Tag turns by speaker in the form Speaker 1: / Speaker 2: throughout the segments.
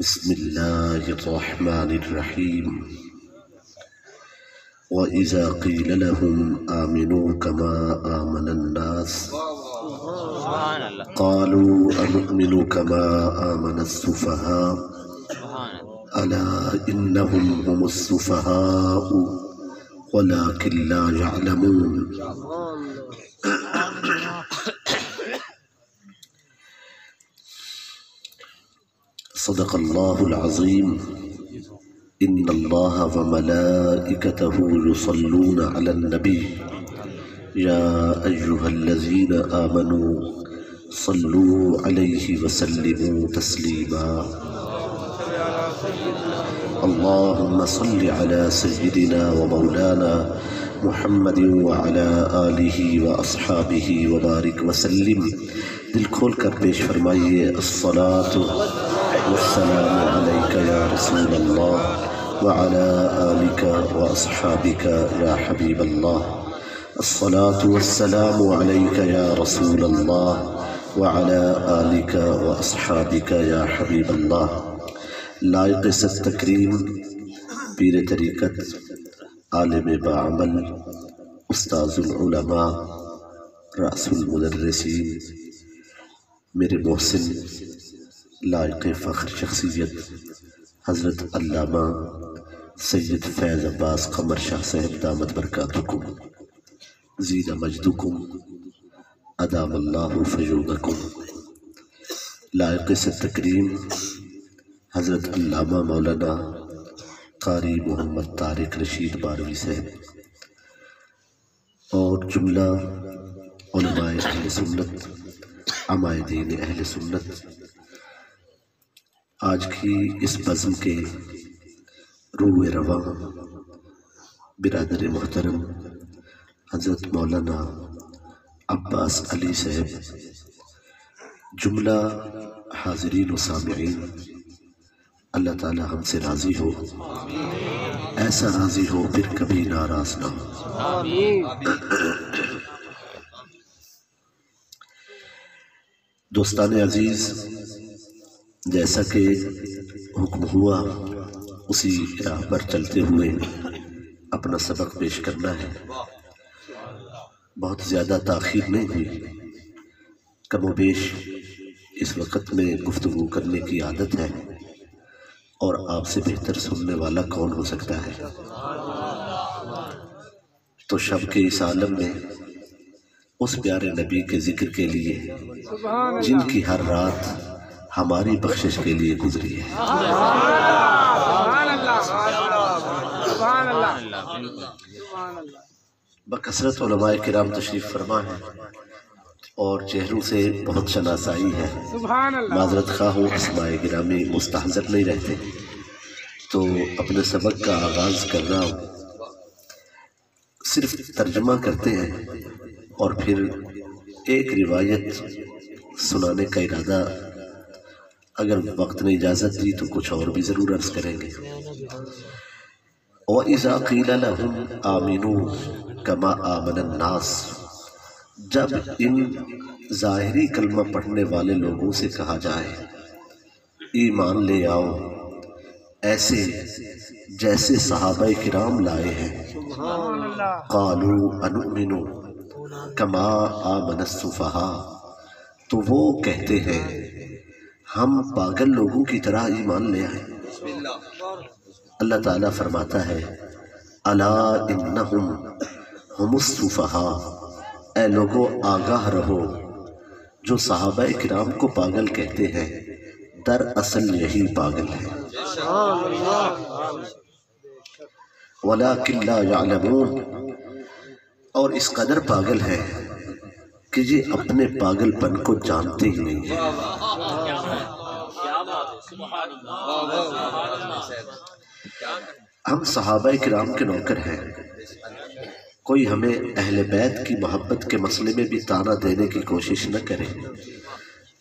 Speaker 1: بسم الله الرحمن الرحيم وإذا قيل لهم آمنوا كما آمن الناس قالوا أنؤمن كما آمن السفهاء ألا إنهم هم السفهاء ولكن لا يعلمون صدق الله العظيم إن الله وملائكته يصلون على النبي يا أيها الذين آمنوا صلوا عليه وسلموا تسليما اللهم صل على سيدنا ومولانا محمد وعلى آلہ وأصحابہ وبارک وسلم. دل کھول کر پیش فرمائیے الصلاة والسلام علیک یا رسول اللہ وعلى آلک وأصحابک یا حبیب اللہ. الصلاة والسلام علیک یا رسول اللہ وعلى آلک وأصحابک یا حبیب اللہ. لائق ست تکریم پیر طریقت عالم باعمل استاذ العلماء رأس المدرسین میرے محسن لائق فخر شخصیت حضرت علامہ سید فیض عباس قمر شاہ صاحب دامت برکاتکم زید مجدکم ادام اللہ فجودکم. لائق سے تکریم حضرت علامہ مولانا قاری محمد طارق رشید باروی صاحب اور جملہ علماء اہل سنت عمائدین اہل سنت آج کی اس بزم کے روح رواں برادر محترم حضرت مولانا عباس علی صاحب جملہ حاضرین و سامعین اللہ تعالی ہم سے راضی ہو ایسا راضی ہو پھر کبھی ناراض نہ ہو. دوستان عزیز جیسا کہ حکم ہوا اسی راہ پر چلتے ہوئے اپنا سبق پیش کرنا ہے. بہت زیادہ تاخیر نہیں ہوئی. کم و بیش اس وقت میں گفتگو کرنے کی عادت ہے اور آپ سے بہتر سننے والا کون ہو سکتا ہے. تو شب کے اس عالم میں اس پیارے نبی کے ذکر کے لیے جن کی ہر رات ہماری بخشش کے لیے گزری ہے. بکثرت علماء کرام تشریف فرما ہے اور چہروں سے بہت شناسائی ہے. معذرت خواہ ہوں اسماء گرامی مستحضر نہیں رہتے تو اپنے سبق کا آغاز کر رہا ہوں. صرف ترجمہ کرتے ہیں اور پھر ایک روایت سنانے کا ارادہ اگر وقت نے اجازت دی تو کچھ اور بھی ضرور عرض کریں گے. وَإِذَا قِيلَ لَهُمْ آمِنُوا كَمَا آمَنَ النَّاسِ جب ان ظاہری کلمہ پڑھنے والے لوگوں سے کہا جائے ایمان لے آؤ ایسے جیسے صحابہ کرام لائے ہیں. قالوا انؤمن کما آمن السفہاء تو وہ کہتے ہیں ہم پاگل لوگوں کی طرح ایمان لے آئے. اللہ تعالیٰ فرماتا ہے الا انہم ہم السفہاء اے لوگو آگاہ رہو جو صحابہ کرام کو پاگل کہتے ہیں در اصل یہی پاگل ہے. وَلَكِنْ لَا يَعْلَمُونَ اور اس قدر پاگل ہے کہ یہ اپنے پاگل پن کو جانتے ہی نہیں ہیں. ہم صحابہ کرام کے نوکر ہیں. کوئی ہمیں اہل بیت کی محبت کے مسئلے میں بھی طعنہ دینے کی کوشش نہ کرے.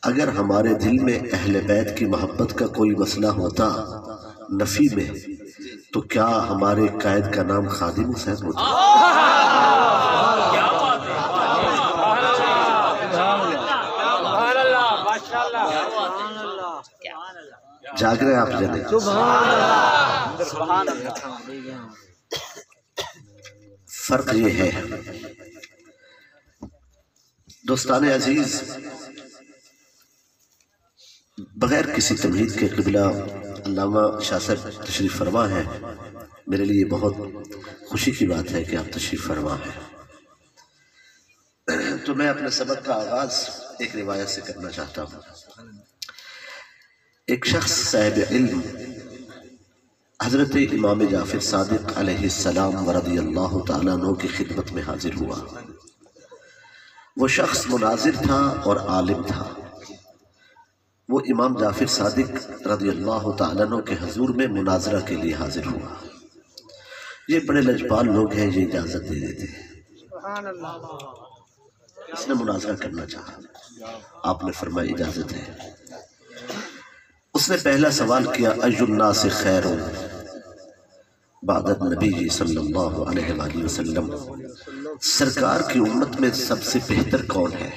Speaker 1: اگر ہمارے دل میں اہل بیت کی محبت کا کوئی مسئلہ ہوتا نفی میں تو کیا ہمارے قائد کا نام خادم حسین ہوتا؟ جاگ رہے ہیں آپ جانے؟ فرق یہ ہے دوستان عزیز، بغیر کسی تمہید کے قبلہ علامہ شاہ صاحب تشریف فرما ہے، میرے لیے بہت خوشی کی بات ہے کہ آپ تشریف فرما ہیں۔ تو میں اپنے سبق کا آغاز ایک روایت سے کرنا چاہتا ہوں۔ ایک شخص صاحب علم حضرت امام جعفر صادق علیہ السلام ورضی اللہ تعالیٰ عنہ کی خدمت میں حاضر ہوا۔ وہ شخص مناظر تھا اور عالم تھا۔ وہ امام جعفر صادق رضی اللہ تعالیٰ عنہ کے حضور میں مناظرہ کے لیے حاضر ہوا۔ یہ بڑے لجپال لوگ ہیں، یہ اجازت دے دیتے ہیں۔ اس نے مناظرہ کرنا چاہا، آپ نے فرمایا اجازت ہے۔ اس نے پہلا سوال کیا، ای الناس خیر بعد النبی صلی اللہ علیہ وآلہ وسلم، سرکار کی امت میں سب سے بہتر کون ہے؟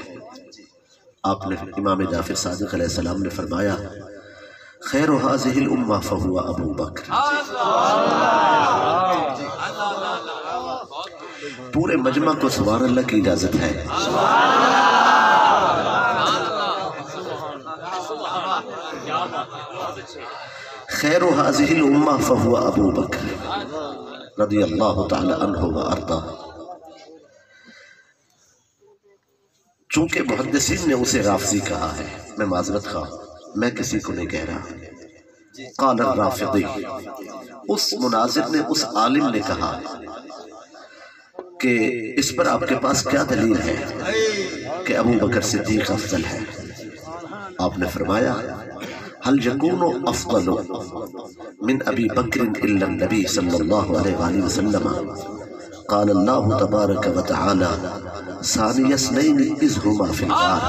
Speaker 1: آپ نے امام جعفر صادق علیہ السلام نے فرمایا، خیر هذه الامہ فهو ابو بکر۔ پورے مجمع کو سبحان اللہ کی اجازت ہے۔ خیر هذه الامہ فهو ابو بکر رضی اللہ تعالی عنہ وارضاہ۔ چونکہ محدثین نے اسے رافضی کہا ہے، میں معذرت خواہ، میں کسی کو نہیں کہہ رہا۔ قال الرافضی، اس مناظر نے، اس عالم نے کہا کہ اس پر آپ کے پاس کیا دلیل ہے کہ ابو بکر صدیق افضل ہے؟ آپ نے فرمایا، هل يكون افضل من ابی بکر الا النبی صلی اللہ علیہ وآلہ وسلم؟ قال اللہ تبارک وتعالی ثانی اثنین اذ ہما فی الغار۔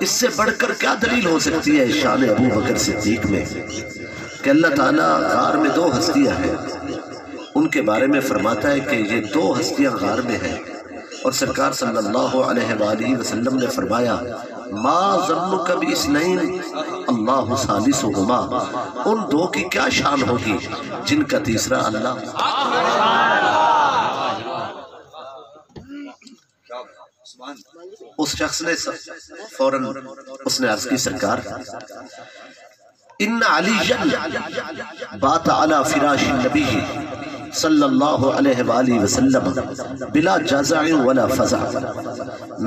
Speaker 1: اس سے بڑھ کر کیا دلیل ہو سکتی ہے شان ابو بکر صدیق میں کہ اللہ تعالیٰ غار میں دو ہستیاں ہیں، ان کے بارے میں فرماتا ہے کہ یہ دو ہستیاں غار میں ہیں، اور سرکار صلی اللہ علیہ وآلہ وسلم نے فرمایا، ما ظنک باثنین اللہ ثالثہما، ان دو کی کیا شان ہوگی جن کا تیسرا اللہ۔ اس شخص نے فوراً اس نے عرض کی، سرکار ان علی بات علی فراش النبی صلی اللہ علیہ وآلہ وسلم بلا جزع ولا فزع۔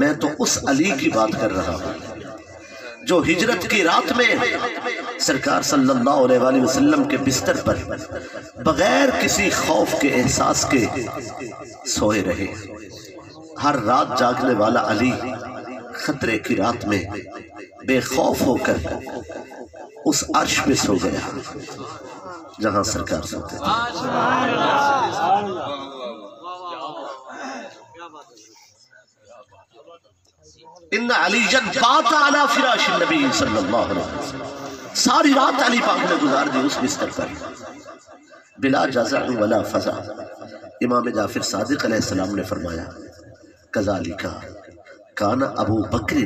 Speaker 1: میں تو اس علی کی بات کر رہا ہوں جو ہجرت کی رات میں سرکار صلی اللہ علیہ وآلہ وسلم کے بستر پر بغیر کسی خوف کے احساس کے سوئے رہے۔ ہر رات جاگنے والا علی خطرے کی رات میں بے خوف ہو کر اس عرش پہ سو گیا جہاں سرکار سوتے تھے۔ ان علی بات علی فراش النبی صلی اللہ علیہ وسلم، ساری رات علی پاک نے گزار دی اس بستر پر بلا جزع ولا فزع۔ امام جعفر صادق علیہ السلام نے فرمایا، کذالک کان ابو بکر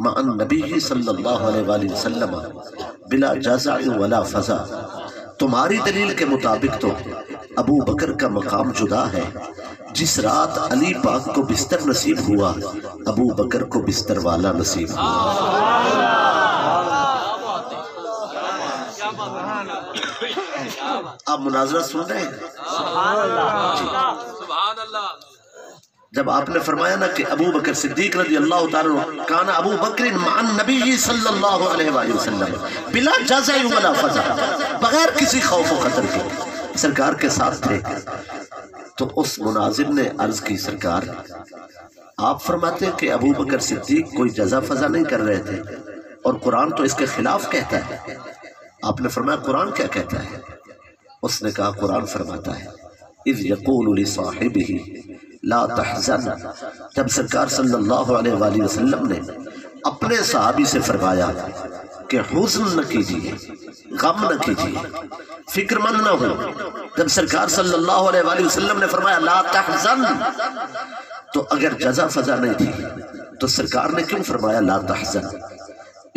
Speaker 1: مع النبی صلی اللہ علیہ وآلہ وسلم بلا جزع ولا فزع۔ تمہاری دلیل کے مطابق تو ابو بکر کا مقام جدا ہے۔ جس رات علی پاک کو بستر نصیب ہوا، ابو بکر کو بستر والا نصیب ہوا۔ آپ مناظرہ سن رہے ہیں؟ جب آپ نے فرمایا نا کہ ابو بکر صدیق رضی اللہ تعالیٰ کان ابو بکر مع النبی صلی اللہ علیہ وآلہ وسلم بلا جزع ولا فزع، بغیر کسی خوف و خطر کے سرکار کے ساتھ تھے۔ تو اس مناظر نے عرض کی، سرکار آپ فرماتے ہیں کہ ابو بکر صدیق کوئی جزع فزع نہیں کر رہے تھے، اور قرآن تو اس کے خلاف کہتا ہے۔ آپ نے فرمایا قرآن کیا کہتا ہے؟ اس نے کہا قرآن فرماتا ہے، اذ یقول لصاحبہ لا تحزن، جب سرکار صلی اللہ علیہ وآلہ وسلم نے اپنے صحابی سے فرمایا کہ حزن نہ کیجیے، غم نہ کیجیے، فکر مند نہ ہو، جب سرکار صلی اللہ علیہ وآلہ وسلم نے فرمایا لا تحزن، تو اگر جزع فزع نہیں تھی تو سرکار نے کیوں فرمایا لا تحزن؟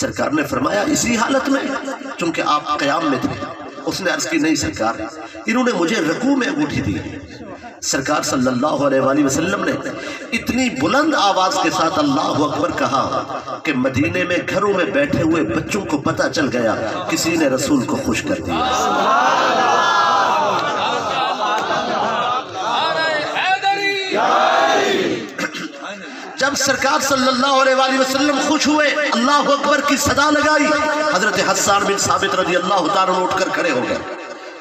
Speaker 1: سرکار نے فرمایا اسی حالت میں چونکہ آپ قیام میں تھے؟ اس نے عرض کی نہیں سرکار، انہوں نے مجھے رکوع میں انگوٹھی دی۔ سرکار صلی اللہ علیہ وآلہ وسلم نے اتنی بلند آواز کے ساتھ اللہ اکبر کہا کہ مدینے میں گھروں میں بیٹھے ہوئے بچوں کو پتہ چل گیا کسی نے رسول کو خوش کر دیا۔ جب سرکار صلی اللہ علیہ وآلہ وسلم خوش ہوئے، اللہ اکبر کی صدا لگائی، حضرت حسان بن ثابت رضی اللہ تعالیٰ عنہ اٹھ کر کھڑے ہو گئے۔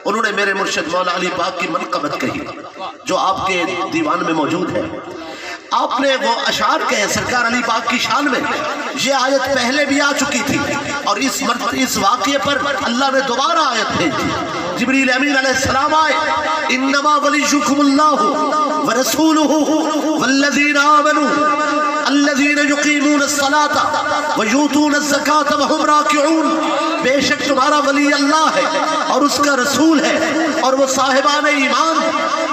Speaker 1: انہوں نے میرے مرشد مولا علی پاک کی منقبت کہی جو آپ کے دیوان میں موجود ہے۔ آپ نے وہ اشعار کہے سرکار علی پاک کی شان میں۔ یہ آیت پہلے بھی آ چکی تھی اور اس واقعے پر اللہ نے دوبارہ آیت بھیجی۔ جبریل امین علیہ السلام آئے، انما ولیکم اللہ ورسولہ والذین آمنوا الذین یقیمون الصلاۃ ویؤتون الزکاۃ وہم راکعون، بے شک تمہارا ولی اللہ ہے اور اس کا رسول ہے اور وہ صاحبان ایمان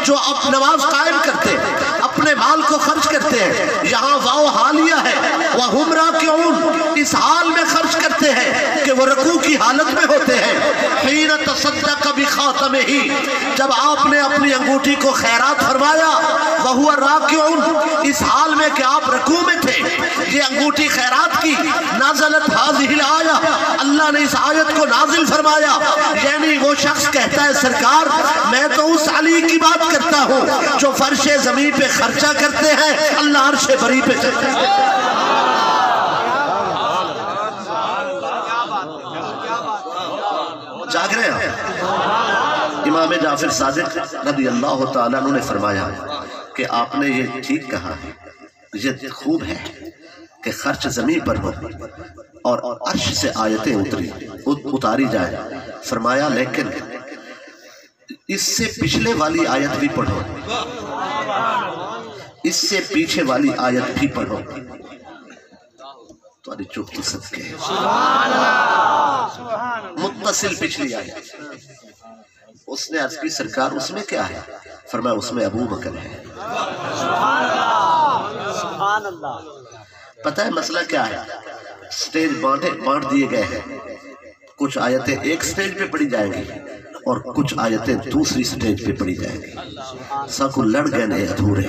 Speaker 1: جو نماز قائم کرتے ہیں، اپنے مال کو خرچ کرتے ہیں۔ یہاں واو حالیہ ہے، وہم راکعون، اس حال میں خرچ کرتے ہیں کہ وہ رکوع کی حالت میں ہوتے ہیں۔ حین تصدق بخاتمہ، جب آپ نے اپنی انگوٹھی کو خیرات فرمایا، وہو راکعون، اس حال میں کہ آپ رکوع میں تھے، یہ انگوٹھی خیرات کی، نازلت ہذہ الآیہ، اللہ نے اس آیت کو نازل فرمایا۔ یعنی وہ شخص کہتا ہے سرکار میں تو اس علی کی بات کرتا ہوں جو فرش زمین پہ خرچہ کرتے ہیں، اللہ عرش بری پہ چڑھتے ہیں۔ جاگ رہے ہیں؟ امام جعفر صادق رضی اللہ تعالیٰ عنہ نے فرمایا کہ آپ نے یہ ٹھیک کہا ہے، یہ خوب ہے کہ خرچ زمین پر ہو اور عرش سے آیتیں اتاری جائے۔ فرمایا لیکن اس سے پچھلے والی آیت بھی پڑھو، اس سے پیچھے والی آیت بھی پڑھو۔ تو چپ تو صدقے متصل پچھلی آیت۔ اس نے عرض کی سرکار اس میں کیا ہے؟ فرمایا اس میں ابو بکر ہے۔ پتہ ہے مسئلہ کیا ہے؟ سٹیج بانٹ دیے گئے ہیں، کچھ آیتیں ایک سٹیج پہ پڑھی جائیں گی اور کچھ آیتیں دوسری سٹیج پہ پڑھی جائیں گی۔ ساکو لڑ گئے نئے ادھورے۔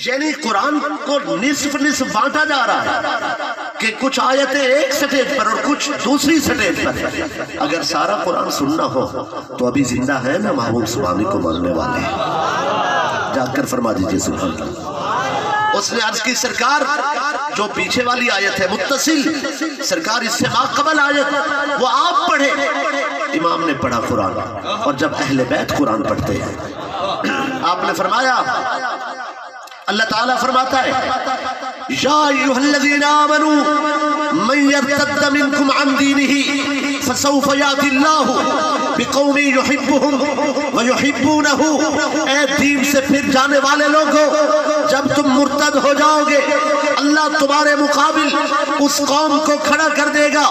Speaker 1: یعنی قرآن کو نصف بانٹا جا رہا ہے کہ کچھ آیتیں ایک سٹیج پر اور کچھ دوسری سٹیج پر۔ اگر سارا قرآن سننا ہو تو ابھی زندہ ہے نا محبوب سبحانی کو ماننے والے، جا کر فرما دیجئے سبحان اللہ۔ اس نے عرض کی سرکار جو پیچھے والی آیت ہے متصل، سرکار اس سے ماقبل آیت وہ آپ پڑھے۔ امام نے پڑھا قرآن، اور جب اہل بیت قرآن پڑھتے ہیں آپ نے فرمایا، اللہ تعالیٰ فرماتا ہے یا ایھا الذین آمنوا من یرتد منکم عن دینہ فسوف یأتی اللہ بقوم یحبهم ویحبونہ۔ اے دین سے پھر جانے والے لوگوں، جب تم مرتد ہو جاؤ گے اللہ تمہارے مقابل اس قوم کو کھڑا کر دے گا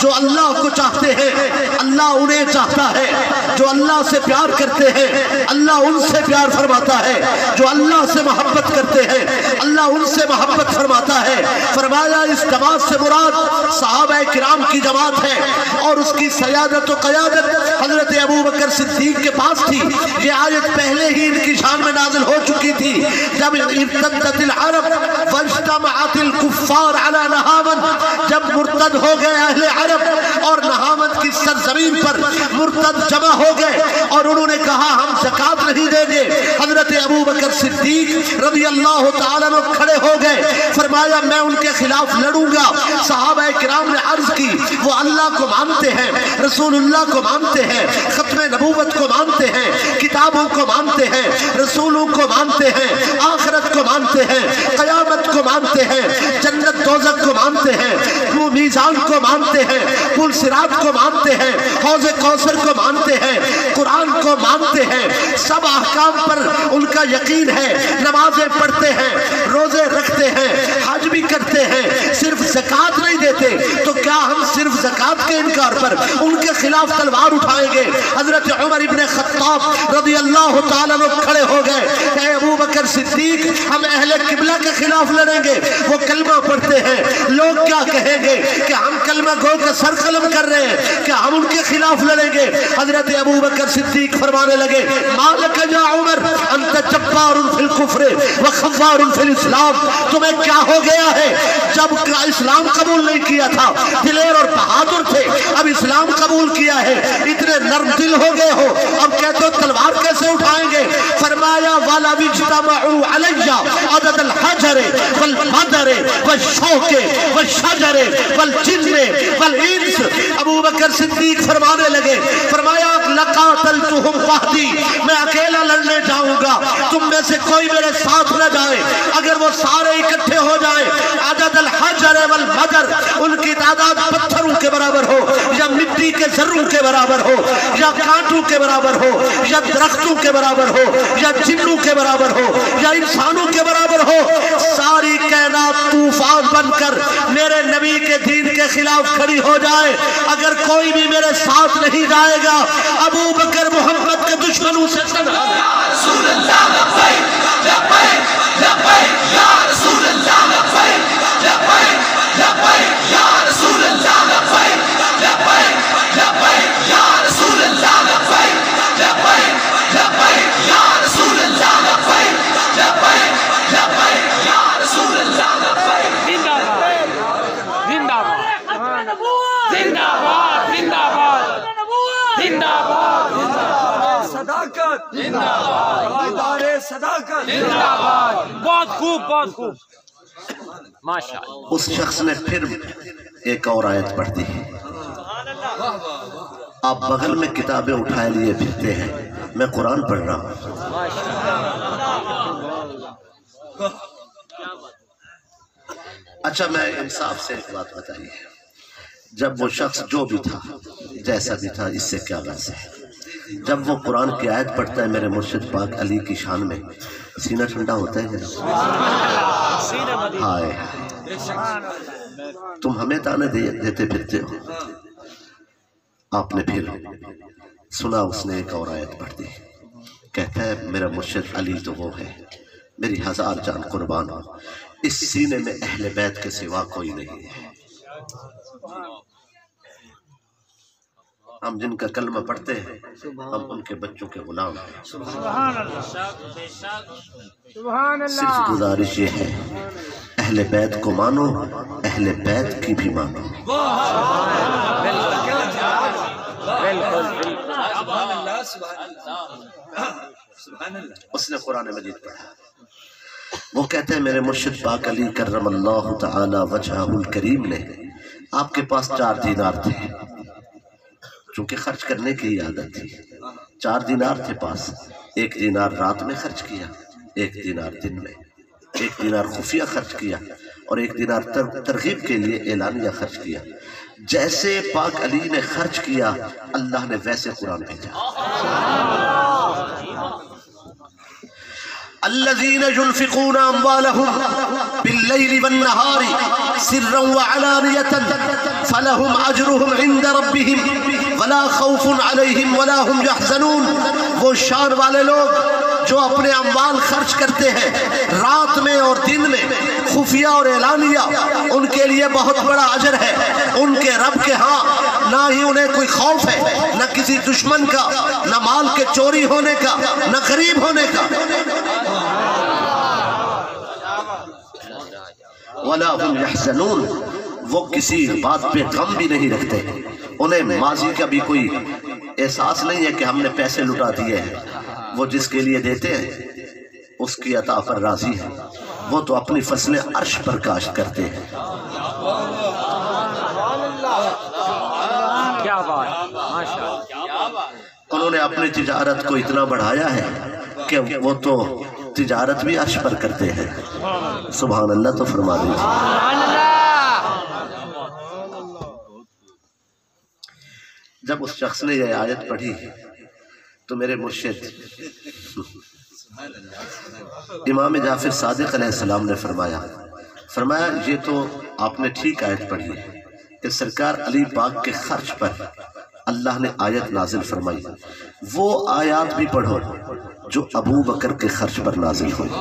Speaker 1: جو اللہ کو چاہتے ہیں، اللہ انہیں چاہتا ہے، جو اللہ سے پیار کرتے ہیں اللہ ان سے پیار فرماتا ہے، جو اللہ سے محبت کرتے ہیں اللہ ان سے محبت فرماتا ہے۔ فرمایا اس جماعت سے مراد صحابہ کرام کی جماعت ہے اور اس کی سیادت و قیادت حضرت ابو بکر صدیق کے پاس تھی۔ یہ آیت پہلے ہی ان کی شان میں نازل ہو چکی تھی جب ارتدت العرب واجتمعت الکفار علی نہاوند، جب مرتد ہو گئے اہل عرب اور نہاوند کی سرزمین پر مرتد جمع ہو گئے اور انہوں نے کہا ہم زکوٰۃ نہیں دیں گے۔ حضرت ابو بکر صدیق رضی اللہ تعالیٰ عنہ کھڑے ہو گئے، فرمایا میں ان کے خلاف لڑوں گا۔ صحابہ کرام نے عرض کی وہ اللہ کو مانتے ہیں، رسول اللہ کو مانتے ہیں، ختم نبوت کو مانتے ہیں، کتابوں کو مانتے ہیں، رسولوں کو مانتے ہیں، آخرت کو مانتے ہیں، قیامت کو مانتے ہیں، جنت دوزخ کو مانتے ہیں، وہ میزان کو مانتے ہیں، پل صراط کو مانتے ہیں، حوض کوثر کو مانتے ہیں، قرآن کو مانتے ہیں، سب احکام پر ان کا یقین ہے، نمازیں پڑھتے ہیں، روزے رکھتے ہیں، حج بھی کرتے ہیں، صرف زکوٰۃ نہیں دیتے، تو کیا ہم صرف زکوٰۃ کے انکار پر ان کے خلاف تلوار اٹھائیں گے؟ حضرت عمر ابن خطاب رضی اللہ تعالیٰ عنہ کھڑے ہو گئے، اے ابو بکر صدیق، ہم اہل قبلہ کے خلاف لڑیں گے، وہ کلمہ پڑھتے ہیں، لوگ کیا کہیں گے کہ ہم کلمہ گو کا سر قلم کر رہے ہیں، کیا ہم ان کے خلاف لڑیں گے؟ حضرت ابو بکر صدیق فرمانے لگے، مالک یا عمر انت جبار فی الکفر وخوار فی الاسلام، تمہیں کیا ہو گیا ہے؟ جب اسلام قبول نہیں کیا تھا دلیر اور بہادر تھے، اب اسلام قبول کیا ہے اتنے نرم دل ہو گئے ہو، اب کہتے ہو تلوار کیسے اٹھائیں گے؟ فرمایا والا اجتمعوا علی عدد الحجر والمدر والشوک والشجر والجن والانس۔ ابو بکر صدیق فرمانے لگے، فرمایا لقاتلتہم وحدی، میں اکیلا لڑنے جاؤں گا، تم میں سے کوئی میرے ساتھ نہ جائے، اگر وہ سارے اکٹھے ہو جائیں، عدد الحجر والمدر، ان کی تعداد پتھروں کے برابر ہو یا مٹی کے ذروں کے برابر ہو یا کانٹوں کے برابر ہو یا درختوں کے برابر ہو یا جنوں کے برابر ہو یا انسانوں کے برابر ہو، ساری کائنات طوفان بن کر میرے نبی کے دین کے خلاف کھڑی ہو جائے، اگر کوئی بھی میرے ساتھ نہیں جائے گا، ابو بکر محمد کے دشمنوں سے تنہا۔ یا رسول اللہ لبیک لبیک لبیک، یا رسول اللہ لبیک لبیک لبیک، یا رسول اللہ لبیک لبیک لبیک، یا رسول اللہ لبیک لبیک لبیک، یا رسول اللہ لبیک لبیک لبیک، یا رسول اللہ لبیک۔
Speaker 2: زندہ باد زندہ باد زندہ باد زندہ باد، صداقت زندہ باد، صداقت زندہ باد۔ بہت خوب بہت خوب، ماشاءاللہ۔
Speaker 1: اس شخص نے پھر ایک اور آیت پڑھ دی، آپ بغل میں کتابیں اٹھائے لیے پھرتے ہیں، میں قرآن پڑھ رہا ہوں۔ اچھا میں انصاف سے ایک بات بتائیے، جب وہ شخص جو بھی تھا جیسا بھی تھا، اس سے کیا غرض ہے؟ جب وہ قرآن کی آیت پڑھتا ہے میرے مرشد پاک علی کی شان میں، سینہ ٹھنڈا ہوتا ہے کہ ہائے تم ہمیں تانے دیتے پھرتے ہو۔ آپ نے پھر سنا، اس نے ایک اور آیت پڑھ دی، کہتا ہے میرا مرشد علی تو وہ ہے، میری ہزار جان قربان ہو، اس سینے میں اہل بیت کے سوا کوئی نہیں ہے۔ ہم جن کا کلمہ پڑھتے ہیں ہم ان کے بچوں کے غلام ہیں۔
Speaker 2: سبحان اللہ سبحان اللہ۔
Speaker 1: صرف گزارش یہ ہے اہل بیت کو مانو، اہل بیت کی بھی مانو۔ اس نے قرآن مجید پڑھا، وہ کہتے ہیں میرے مرشد پاک علی کرم اللہ تعالی وجہہ الکریم نے، آپ کے پاس 4 دینار تھے، چونکہ خرچ کرنے کی عادت تھی، 4 دینار تھے پاس، 1 دینار رات میں خرچ کیا، 1 دینار دن میں، 1 دینار خفیہ خرچ کیا، اور 1 دینار ترغیب کے لیے اعلانیہ خرچ کیا۔ جیسے پاک علی نے خرچ کیا اللہ نے ویسے قرآن بھیجا۔ الذين ينفقون أموالهم بالليل والنهار سرا وعلانية فلهم أجرهم عند ربهم ولا خوف عليهم ولا هم يحزنون۔ وہ شان والے لوگ جو اپنے اموال خرچ کرتے ہیں رات میں اور دن میں، خفیہ اور اعلانیہ، ان کے لیے بہت بڑا اجر ہے ان کے رب کے ہاں۔ نہ ہی انہیں کوئی خوف ہے، نہ کسی دشمن کا، نہ مال کے چوری ہونے کا، نہ غریب ہونے کا۔ وَلَا هُمْ يَحْزَنُونَ، وہ کسی بات پہ غم بھی نہیں رکھتے، انہیں ماضی کا بھی کوئی احساس نہیں ہے کہ ہم نے پیسے لٹا دیے ہیں۔ وہ جس کے لیے دیتے ہیں اس کی عطا پر راضی ہے، وہ تو اپنی فصلیں عرش پر کاشت کرتے ہیں۔
Speaker 2: کیا بات، ماشاءاللہ۔
Speaker 1: انہوں نے اپنی تجارت کو اتنا بڑھایا ہے کہ وہ تو تجارت بھی عرش پر کرتے ہیں۔ سبحان اللہ تو فرما دیجیے۔ جب اس شخص نے یہ آیت پڑھی تو میرے مرشد امام جعفر صادق علیہ السلام نے فرمایا یہ تو آپ نے ٹھیک آیت پڑھی ہے کہ سرکار علی پاک کے خرچ پر اللہ نے آیت نازل فرمائی، وہ آیات بھی پڑھو جو ابو بکر کے خرچ پر نازل ہوئی۔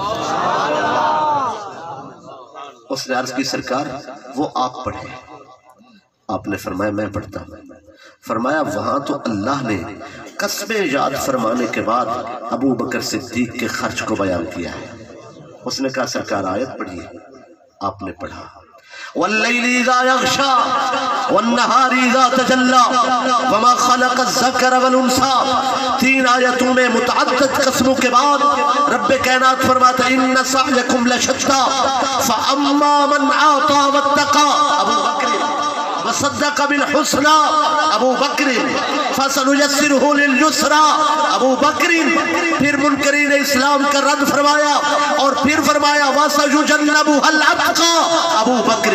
Speaker 1: اس نے عرض کی سرکار وہ آپ پڑھیں، آپ نے فرمایا میں پڑھتا ہوں۔ فرمایا وہاں تو اللہ نے قسمیں یاد فرمانے کے بعد ابو بکر صدیق کے خرچ کو بیان کیا ہے۔ اس نے کہا سرکار آیت پڑھیے، آپ نے پڑھا وَاللَّيْلِ إِذَا يَغْشَى وَالنَّهَارِ إِذَا تَجَلَّى وَمَا خَلَقَ الذَّكَرَ وَالْأُنثَى۔ 3 آیتوں میں متعدد قسموں کے بعد رب کائنات فرماتا ہے إِنَّ سَعْيَكُمْ لَشَتَّى فَأَمَّا مَنْ أَعْطَى وَاتَّقَى ابو بکر وصدق بالحسنى ابو بکر فسنيسره لليسرى ابو بکر۔ پھر منکرین اسلام کا رد فرمایا اور پھر فرمایا وَسَيُجَنَّبُهَا الْأَتْقَى ابو بکر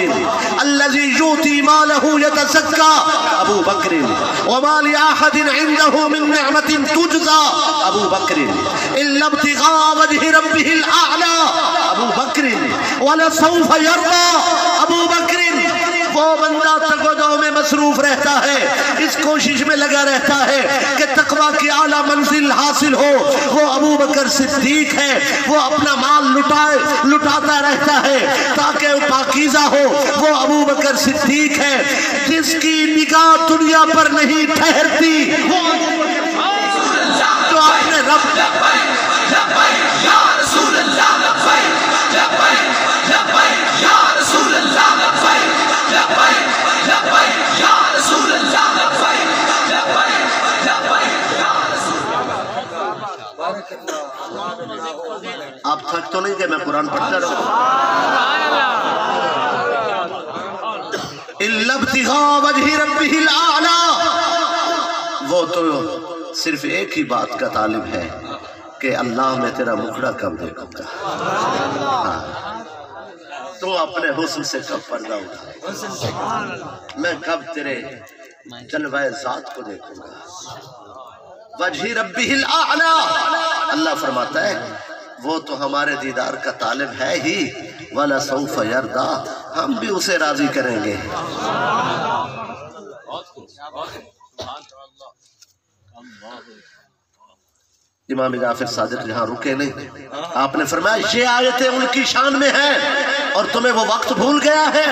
Speaker 1: الذي يؤتي ماله يتزكى ابو بکر وما لأحد عنده من نعمة تجزى ابو بکر إلا ابتغاء وجه ربه الأعلى ابو بکر ولسوف يرضى ابو بکر۔ وہ بندہ تقوی میں مصروف رہتا ہے، اس کوشش میں لگا رہتا ہے کہ تقوی کی اعلیٰ منزل حاصل ہو، وہ ابو بکر صدیق ہے۔ وہ اپنا مال لٹاتا رہتا ہے تاکہ وہ پاکیزہ ہو، وہ ابو بکر صدیق ہے جس کی نگاہ دنیا پر نہیں ٹھہرتی، جو اپنے رب یا رسول اللہ آپ تھک تو نہیں کہ میں قرآن پڑھتا رہوں؟ إِلَّا ابْتِغَاءَ وَجْهِ رَبِّهِ الْأَعْلَى۔ وہ تو صرف ایک ہی بات کا طالب ہے کہ اللہ میں تیرا مکھڑا کب دیکھوں گا، تو اپنے حسن سے کب پردہ اٹھائے، میں کب تیرے جلوہ ذات کو دیکھوں گا۔ وجہ ربہ الاعلی، اللہ فرماتا ہے وہ تو ہمارے دیدار کا طالب ہے ہی، وَلَسَوْفَ يَرْضَى، ہم بھی اسے راضی کریں گے۔ امام جعفر صادق جہاں رکے نہیں، آپ نے فرمایا یہ آیتیں ان کی شان میں ہیں اور تمہیں وہ وقت بھول گیا ہے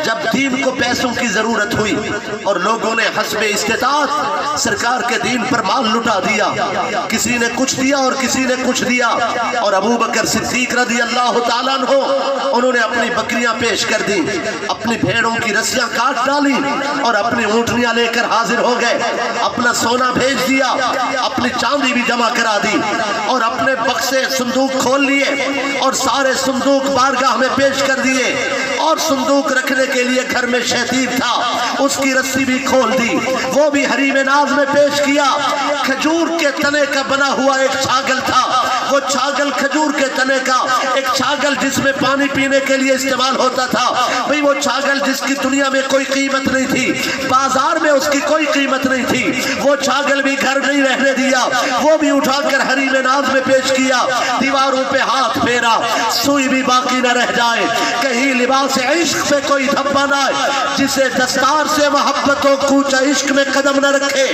Speaker 1: جب دین کو پیسوں کی ضرورت ہوئی اور لوگوں نے حسب استطاعت سرکار کے دین پر مال لٹا دیا، کسی نے کچھ دیا اور کسی نے کچھ دیا، اور ابو بکر صدیق رضی اللہ تعالیٰ عنہ انہوں نے اپنی بکریاں پیش کر دی، اپنی بھیڑوں کی رسیاں کاٹ ڈالی اور اپنی اونٹنیاں لے کر حاضر ہو گئے، اپنا سونا بھیج دیا، اپنی چاندی بھی جمع کرا دی اور اپنے بکسے صندوق کھول لیے اور سارے صندوق بارگاہ میں پیش کر دیے، اور صندوق رکھنے کے لیے گھر میں شہتیب تھا اس کی رسی بھی کھول دی، وہ بھی حریم ناز میں پیش کیا۔ کھجور کے تنے کا بنا ہوا ایک چھاگل تھا، وہ چھاگل کھجور کے تنے کا ایک چھاگل جس میں پانی پینے کے لیے استعمال ہوتا تھا، بھئی وہ چھاگل جس کی دنیا میں کوئی قیمت نہیں تھی، بازار میں اس کی کوئی قیمت نہیں تھی، وہ چھاگل بھی گھر نہیں رہنے دیا، وہ بھی اٹھا کر حریم ناز میں پیش کیا، دیواروں پہ ہاتھ پھیرا، سوئی بھی باقی نہ رہ جائے، کہیں لباس عشق پہ کوئی دھبا نہ آئے، جسے دستار سے محبت و کوچہ عشق میں قدم نہ رکھے۔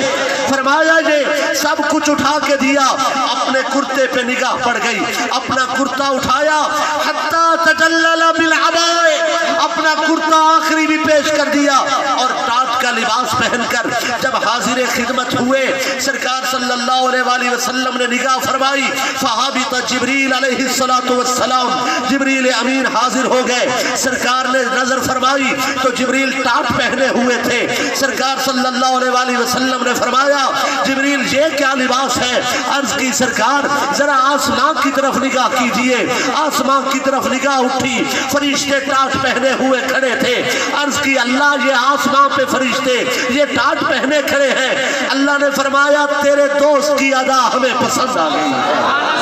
Speaker 1: فرمایا یہ سب کچھ اٹھا کے دیا، اپنے کرتے پہ نگاہ پڑ گئی، اپنا کرتا اٹھایا، حتی تجلل بالعبائے، اپنا کرتا آخری بھی پیش کر دیا، اور ٹاٹ کا لباس پہن کر جب حاضر خدمت ہوئے، سرکار صلی اللہ علیہ وسلم نے نگاہ فرمائی، فہابط جبریل علیہ السلام، جبریل امین حاضر ہو گئے، سرکار نے نظر فرمائی تو جبریل ٹاٹ پہنے ہوئے تھے، سرکار صلی اللہ علیہ وسلم نے فرمایا جبریل یہ کیا لباس ہے؟ عرض کی سرکار ذرا آسمان کی طرف نگاہ کیجئے، آسمان کی طرف نگاہ اٹھی، فرشتے ٹاٹ پہنے ہوئے کھڑے تھے، عرض کی اللہ یہ آسمان پہ فرشتے یہ ٹاٹ پہنے کھڑے ہیں، اللہ نے فرمایا تیرے دوست کی ادا ہمیں پسند آ گئی ہے۔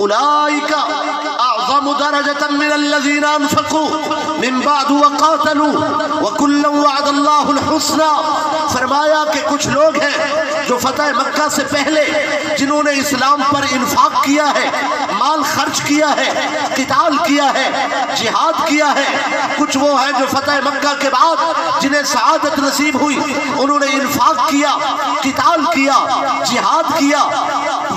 Speaker 1: اولئک اعظم درجۃ من الذین انفقوا من بعد وقاتلوا وکلا وعد اللہ الحسنى. فرمایا کہ کچھ لوگ ہیں جو فتح مکہ سے پہلے جنہوں نے اسلام پر انفاق کیا ہے، مال خرچ کیا ہے، قتال کیا ہے، جہاد کیا ہے. کچھ وہ ہیں جو فتح مکہ کے بعد جنہیں سعادت نصیب ہوئی، انہوں نے انفاق کیا، قتال کیا، جہاد کیا.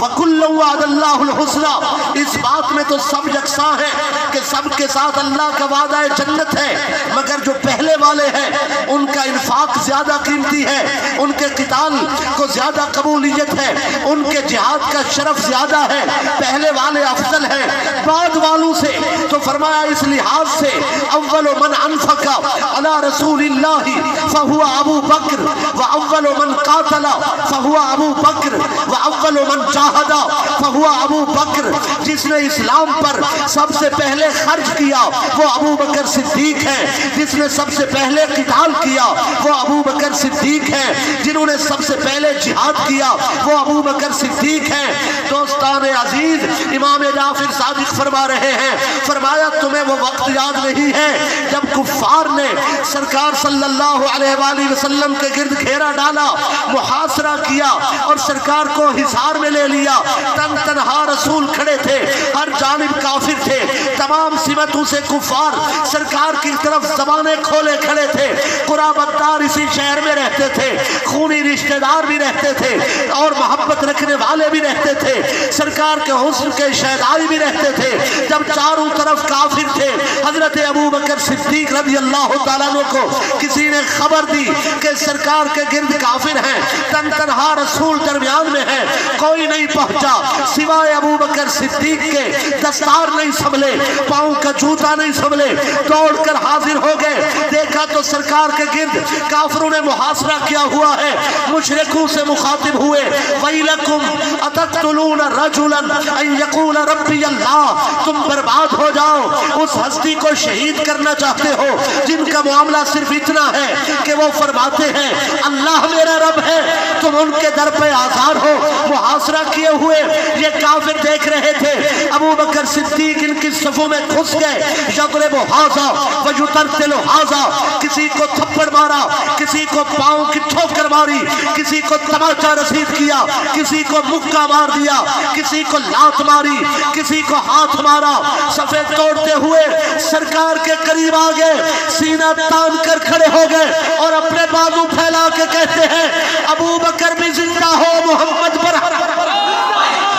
Speaker 1: وَكُلًّا وَعَدَ اللَّهُ الْحُسْنَى. اس بات میں تو سب یکساں ہیں کہ سب کے ساتھ اللہ کا وعدہ جنت ہے، مگر جو پہلے والے ہیں ان کا انفاق زیادہ قیمتی ہے، ان کے قتال کو زیادہ قبولیت ہے، ان کے جہاد کا شرف زیادہ ہے. پہلے والے افضل ہیں بعد والوں سے. تو فرمایا اس لحاظ سے اول من انفق علی رسول اللہ فہو ابو بکر واول من قاتل فہو ابو بکر واول من جاہد فہو ابو بکر. جس نے اسلام پر سب سے پہلے خرچ کیا وہ ابو بکر صدیق ہے. جس نے سب سے پہلے قتال کیا وہ ابو بکر صدیق ہے. جنہوں نے سب سے پہلے جہاد کیا وہ ابو بکر صدیق ہیں. دوستان عزیز، امام جعفر صادق فرما رہے ہیں، فرمایا تمہیں وہ وقت یاد نہیں ہے جب کفار نے سرکار صلی اللہ علیہ وآلہ وسلم کے گرد گھیرا ڈالا، محاصرہ کیا اور سرکار کو حصار میں لے لیا. تن تنہا رسول کھڑے تھے، ہر جانب کافر تھے، تمام سمتوں سے کفار سرکار کی طرف زبانیں کھولے کھڑے تھے. قرابت دار اسی شہر میں رہتے تھے، خونی رشتہ دار بھی رہتے تھے اور محبت رکھنے والے بھی رہتے تھے، سرکار کے حسن کے شہدائی بھی رہتے تھے. جب چاروں طرف کافر تھے، حضرت ابو بکر صدیق رضی اللہ تعالیٰ عنہ کو کسی نے خبر دی کہ سرکار کے گرد کافر ہیں، تن تنہا رسول درمیان میں ہے. کوئی نہیں پہنچا سوائے ابو بکر صدیق کے. دستار نہیں سنبھلے، پاؤں کا جوتا نہیں سنبھلے، دوڑ کر حاضر ہو گئے. دیکھا تو سرکار کے گرد کافروں نے محاصرہ کیا ہوا ہے. مشرکوں سے مخاطب ہوئے، وَيْلَكُمْ أَتَقْتُلُونَ رَجُلًا أَن يَقُولَ رَبِّيَ اللَّهُ. تم برباد ہو جاؤ، اس ہستی کو شہید کرنا چاہتے ہو جن کا معاملہ صرف اتنا ہے کہ وہ فرماتے ہیں اللہ میرا رب ہے. تم ان کے در پہ آزار ہو. محاصرہ کیے ہوئے یہ کافر دیکھ رہے تھے. ابو بکر صدیق ان کی صفوں میں گھس گئے. یضرب ھذا ویقتل ھذا. کسی کو تھپڑ مارا، کسی کو پاؤں کی ٹھوکر ماری، کسی کو تماچا رسید کیا، کسی کو مکہ مار دیا، کسی کو لات ماری، کسی کو ہاتھ مارا. صفیں توڑتے ہوئے سرکار کے قریب آ گئے، سینہ تان کر کھڑے ہو گئے اور اپنے بازو پھیلا کے کہتے ہیں ابو بکر بھی زندہ ہو، محمد پر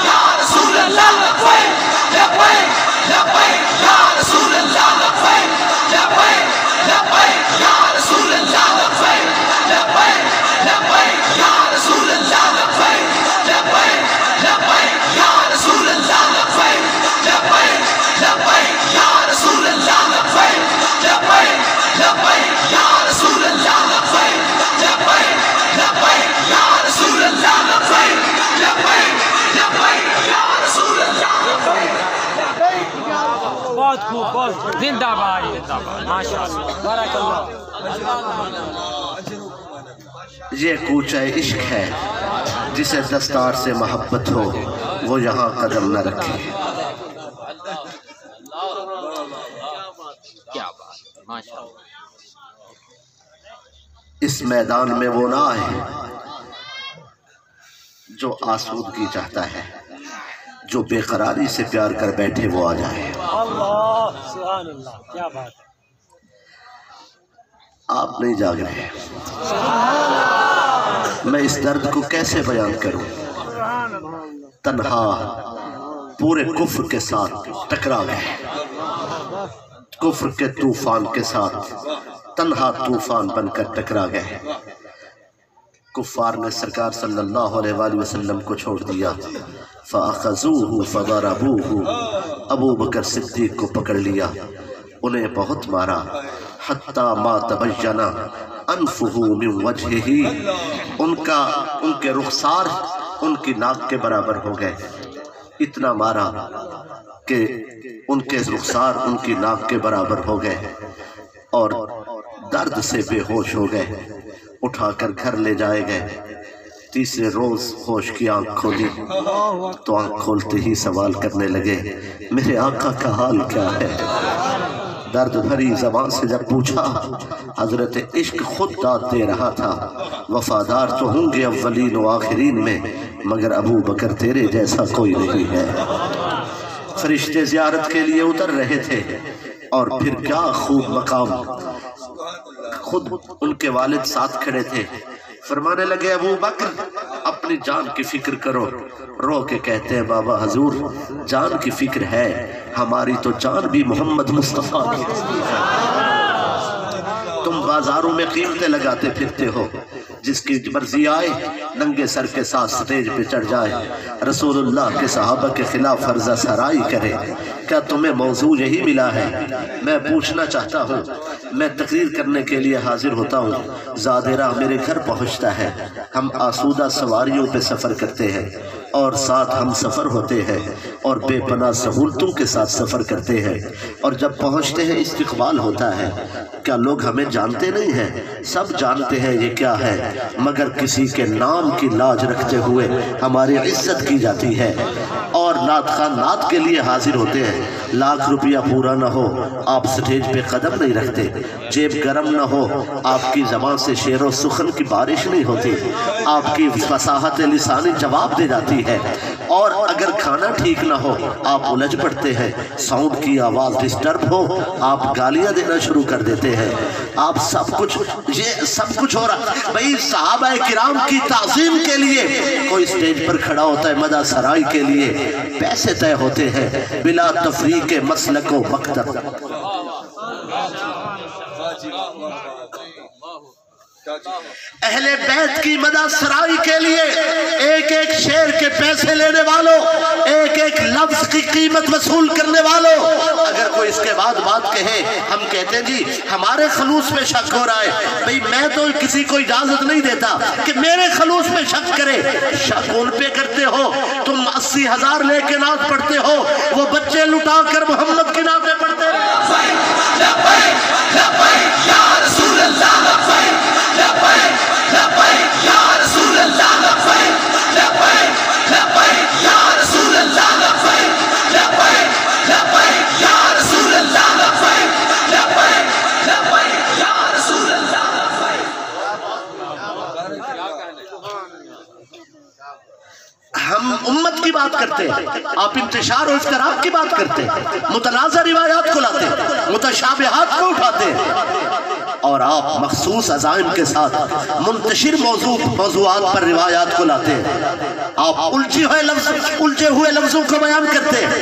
Speaker 2: یا رسول اللہ لبیک لبیک لبیک یا رسول اللہ لبیک لبیک لبیک یا رسول اللہ لبیک لبیک لبیک یا رسول اللہ لبیک لبیک لبیک یا رسول اللہ لبیک لبیک لبیک یا رسول اللہ لبیک لبیک لبیک یا رسول اللہ لبیک لبیک لبیک یا رسول اللہ لبیک لبیک لبیک یا رسول اللہ لبیک. بہت خوب، بہت زندہ باد، زندہ باد، ماشاءاللہ، بارک اللہ.
Speaker 1: یہ کوچہ عشق ہے، جسے دستار سے محبت ہو وہ یہاں قدم نہ رکھے.
Speaker 2: کیا بات، ماشاءاللہ.
Speaker 1: اس میدان میں وہ نہ آئے جو آسودگی چاہتا ہے، جو بے قراری سے پیار کر بیٹھے وہ آ جائے.
Speaker 3: اللہ سبحان اللہ، کیا بات ہے.
Speaker 1: آپ نہیں جاگ رہے، میں اس درد کو کیسے بیان کروں. تنہا پورے کفر کے ساتھ ٹکرا گئے، کفر کے طوفان کے ساتھ تنہا طوفان بن کر ٹکرا گئے. کفار نے سرکار صلی اللہ علیہ وآلہ وسلم کو چھوڑ دیا. فَأَخَذُوهُ فَضَرَبُوهُ. ابو بکر صدیق کو پکڑ لیا، انہیں بہت مارا. حَتَّى مَا تَبَيَّنَ أَنفُهُ مِنْ وَجْهِهِ. ان کے رخسار ان کی ناک کے برابر ہو گئے. اتنا مارا کہ ان کے رخسار ان کی ناک کے برابر ہو گئے اور درد سے بے ہوش ہو گئے. اٹھا کر گھر لے جائے گئے. تیسرے روز ہوش کی آنکھ کھولی تو آنکھ کھولتے ہی سوال کرنے لگے میرے آقا کا حال کیا ہے؟ درد بھری زبان سے جب پوچھا حضرت عشق خود داد دے رہا تھا وفادار تو ہوں گے اولین و آخرین میں مگر ابو بکر تیرے جیسا کوئی نہیں ہے۔ فرشتے زیارت کے لیے اتر رہے تھے اور پھر کیا خوب مقام، خود ان کے والد ساتھ کھڑے تھے، فرمانے لگے ابو بکر اپنی جان کی فکر کرو۔ رو کے کہتے ہیں بابا حضور جان کی فکر ہے، ہماری تو جان بھی محمد مصطفیٰ کی تم بازاروں میں قیمتیں لگاتے پھرتے ہو، جس کی مرضی آئے ننگے سر کے ساتھ سٹیج پہ چڑھ جائے، رسول اللہ کے صحابہ کے خلاف عرضہ سرائی کرے، کیا تمہیں موضوع یہی ملا ہے؟ میں پوچھنا چاہتا ہوں، میں تقریر کرنے کے لیے حاضر ہوتا ہوں، زادرہ میرے گھر پہنچتا ہے، ہم آسودہ سواریوں پہ سفر کرتے ہیں اور ساتھ ہم سفر ہوتے ہیں اور بے پناہ سہولتوں کے ساتھ سفر کرتے ہیں، اور جب پہنچتے ہیں استقبال ہوتا ہے، کیا لوگ ہمیں جانتے نہیں ہیں؟ سب جانتے ہیں یہ کیا ہے، مگر کسی کے نام کی لاج رکھتے ہوئے ہماری عزت کی جاتی ہے، اور نعت خان نعت کے لیے حاضر ہوتے ہیں، لاکھ روپیہ پورا نہ ہو آپ سٹیج پہ قدم نہیں رکھتے، جیب گرم نہ ہو آپ کی زبان سے شعر و سخن کی بارش نہیں ہوتی، آپ کی فصاحت لسانی جواب دے جاتی ہے، اور اگر کھانا ٹھیک نہ ہو آپ الجھ پڑتے ہیں، ساؤنڈ کی آواز ڈسٹرب ہو آپ گالیاں دینا شروع کر دیتے ہیں، آپ سب کچھ ہو رہا۔ بھئی صحابہ کرام کی تعظیم کے لیے کوئی سٹیج پر کھڑا ہوتا ہے، مدح سرائی کے لیے پیسے طے ہوتے ہیں بلا تفریق مسلک و مکتب۔ اہل بیت کی مدح سرائی کے لیے ایک ایک شعر کے پیسے لینے والوں، ایک ایک لفظ کی قیمت وصول کرنے والوں، اگر کوئی اس کے بعد بات کہے ہم کہتے ہیں جی ہمارے خلوص میں شک ہو رہا ہے، بھئی میں تو کسی کو اجازت نہیں دیتا کہ میرے خلوص میں شک کرے، شک ان پہ کرتے ہو، تم 80,000 لے کے نعت پڑھتے ہو، وہ بچے لٹا کر محمد کی نعتیں پڑھتے ہیں۔ ہم امت کی بات کرتے ہیں، آپ انتشار و افتراق کی بات کرتے ہیں، متنازع روایات کو لاتے ہیں، متشابہات کو اٹھاتے ہیں، اور آپ مخصوص عزائم کے ساتھ منتشر موضوعات پر روایات کو لاتے ہیں، آپ الجھے ہوئے لفظوں کو بیان کرتے ہیں۔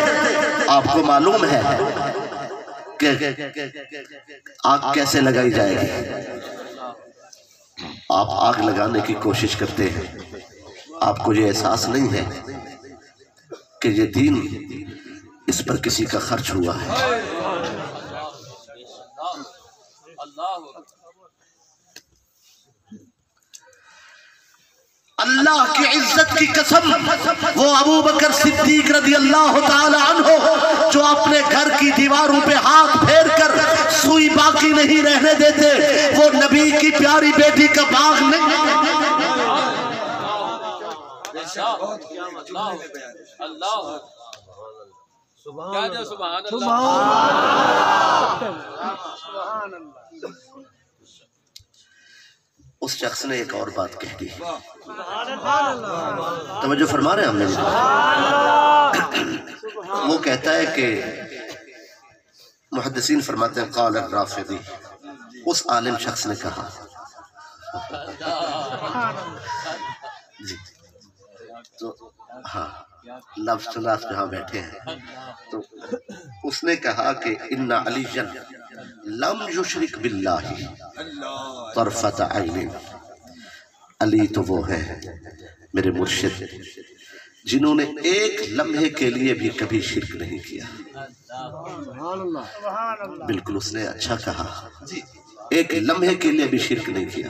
Speaker 1: آپ کو معلوم ہے کہ آگ کیسے لگائی جائے گی، آپ آگ لگانے کی کوشش کرتے ہیں، آپ کو یہ احساس نہیں ہے کہ یہ دین اس پر کسی کا خرچ ہوا ہے۔ اللہ کی عزت کی قسم، وہ ابو بکر صدیق رضی اللہ تعالی عنہ جو اپنے گھر کی دیواروں پہ ہاتھ پھیر کر سوئی باقی نہیں رہنے دیتے، وہ نبی کی پیاری بیٹی کا باغ نہیں۔ اس شخص نے ایک اور بات کہہ دی، توجہ فرما رہے ہیں ہم نے، وہ کہتا ہے کہ محدثین فرماتے ہیں قال الرافضی، اس عالم شخص نے کہا جی، تو ہاں لفظ تلاف جہاں بیٹھے ہیں، تو اس نے کہا کہ ان علی لم یشرک باللہ طرفت عین، علی تو وہ ہے میرے مرشد جنہوں نے ایک لمحے کے لیے بھی کبھی شرک نہیں کیا۔ بالکل اس نے اچھا کہا، ایک لمحے کے لیے بھی شرک نہیں کیا۔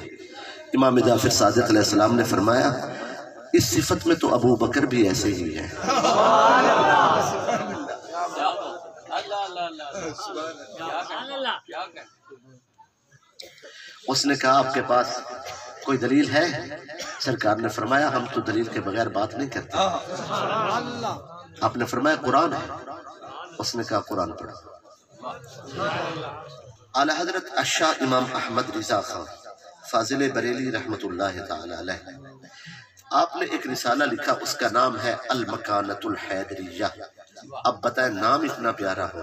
Speaker 1: امام جعفر صادق علیہ السلام نے فرمایا اس صفت میں تو ابو بکر بھی ایسے ہی ہے۔ اس نے کہا آپ کے پاس کوئی دلیل ہے؟ سرکار نے فرمایا ہم تو دلیل کے بغیر بات نہیں کرتے۔ آپ نے فرمایا قرآن ہے؟ اس نے کہا قرآن پڑھو۔ اعلی حضرت الشاہ امام احمد رضا خان فاضل بریلی رحمت اللہ تعالی علیہ، آپ نے ایک رسالہ لکھا، اس کا نام ہے المکانۃ الحیدریہ۔ اب بتائیں نام اتنا پیارا ہو۔